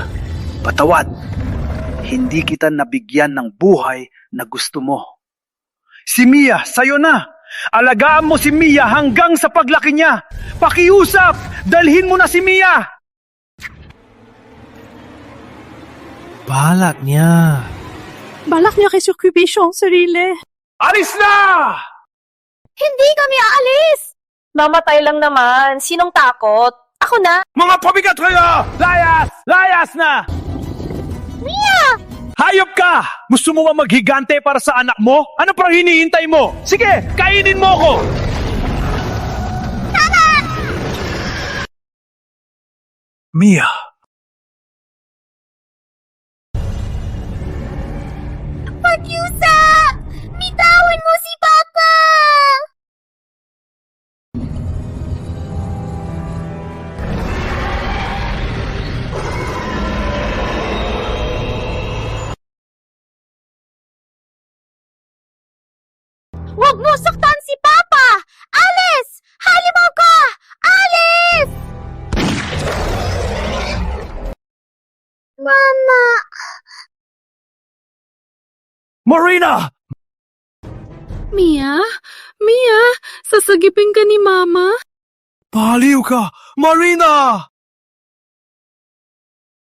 patawad. Hindi kita nabigyan ng buhay na gusto mo. Si Mia, sayo na! Alagaan mo si Mia hanggang sa paglaki niya! Pakiusap! Dalhin mo na si Mia! Balak niya. Balak niya kay circulation sarili. Alis na! Hindi kami aalis! Mamatay lang naman. Sinong takot? Ako na. Mga pabigat kayo! Layas! Layas na! Mia! Hayop ka! Gusto mo ba maghigante para sa anak mo? Ano parang hinihintay mo? Sige, kainin mo ko! Tama! Mia! Pakiusap! Bitawan mo si Papa! Huwag mo saktan si Papa! Alis! Halimaw ka! Alis! Mama! Marina! Mia? Mia? Sasagipin ka ni Mama? Paliw ka! Marina!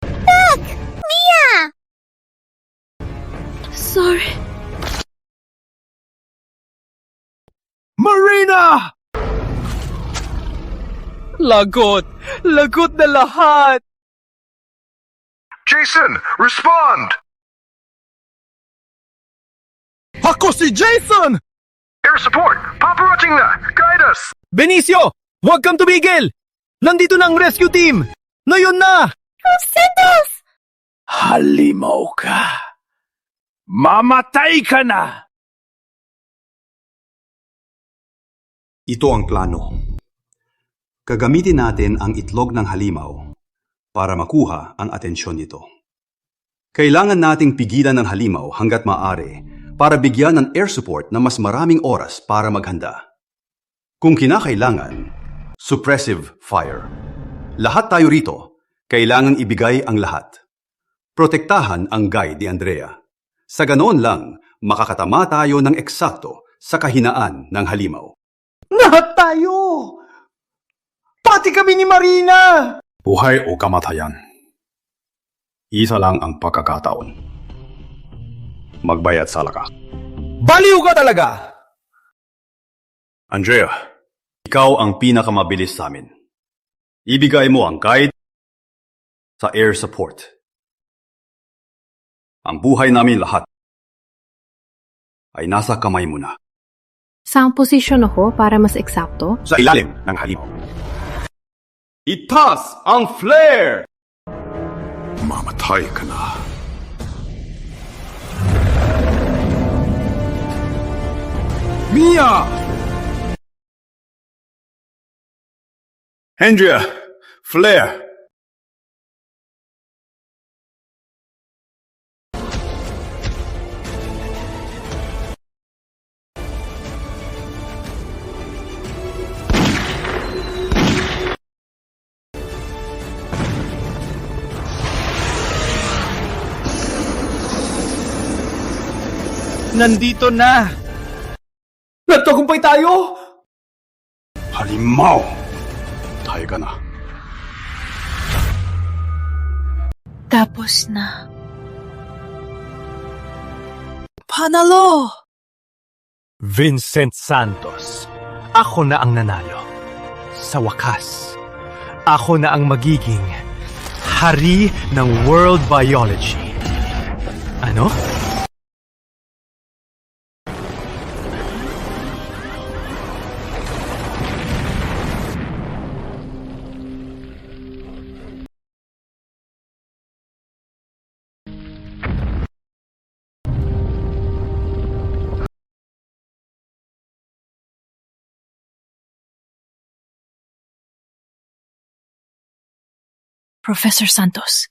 Tak! Mia! Sorry. Marina! Lagot! Lagot na lahat! Jason, respond! Ako si Jason! Air support! Paparazzi na! Guide us! Benicio! Huwag kang tumigil! Nandito na ang rescue team! Ngayon na! Santos! Halimaw ka! Mamatay ka na! Ito ang plano. Gagamitin natin ang itlog ng halimaw para makuha ang atensyon nito. Kailangan nating pigilan ng halimaw hanggat maaari para bigyan ng air support na mas maraming oras para maghanda. Kung kinakailangan, suppressive fire. Lahat tayo rito, kailangan ibigay ang lahat. Protektahan ang guide ni Andrea. Sa ganoon lang, makakatama tayo ng eksakto sa kahinaan ng halimaw. Lahat tayo! Pati kami ni Marina! Buhay o kamatayan. Isa lang ang pagkakataon. Magbayad sala ka. Baliw ka talaga! Andrea, ikaw ang pinakamabilis sa amin. Ibigay mo ang guide sa air support. Ang buhay namin lahat ay nasa kamay mo na. Saan posisyon ako para mas eksakto? Sa ilalim ng halimaw. Itaas ang flare! Mamatay ka na. Mia! Andrea, flare! Nandito na! Nagtagumpay tayo! Halimaw! Tayo ka na. Tapos na. Panalo! Vincent Santos, ako na ang nanalo. Sa wakas, ako na ang magiging hari ng World Biology. Ano? Professor Santos,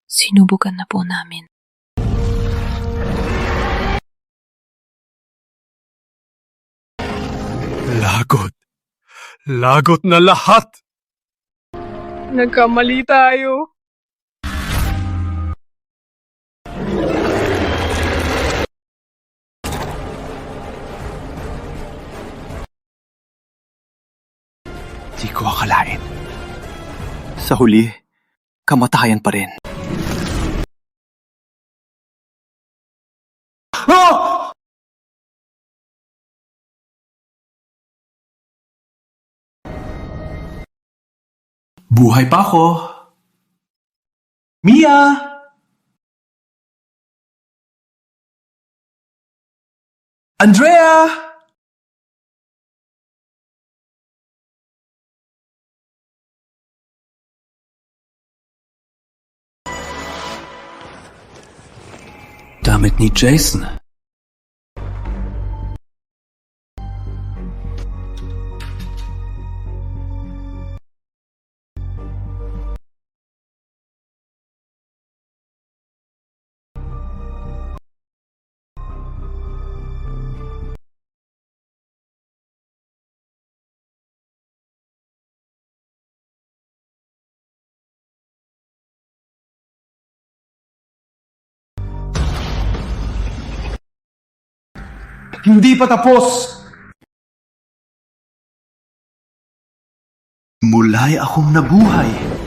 sinubukan na po namin. Lagot. Lagot na lahat! Nagkamali tayo. Di ko akalain. Sa huli, kamatayan pa rin. Buhay pa ako. Mia! Andrea! Damit ni Jason. Hindi pa tapos! Mula'y akong nabuhay.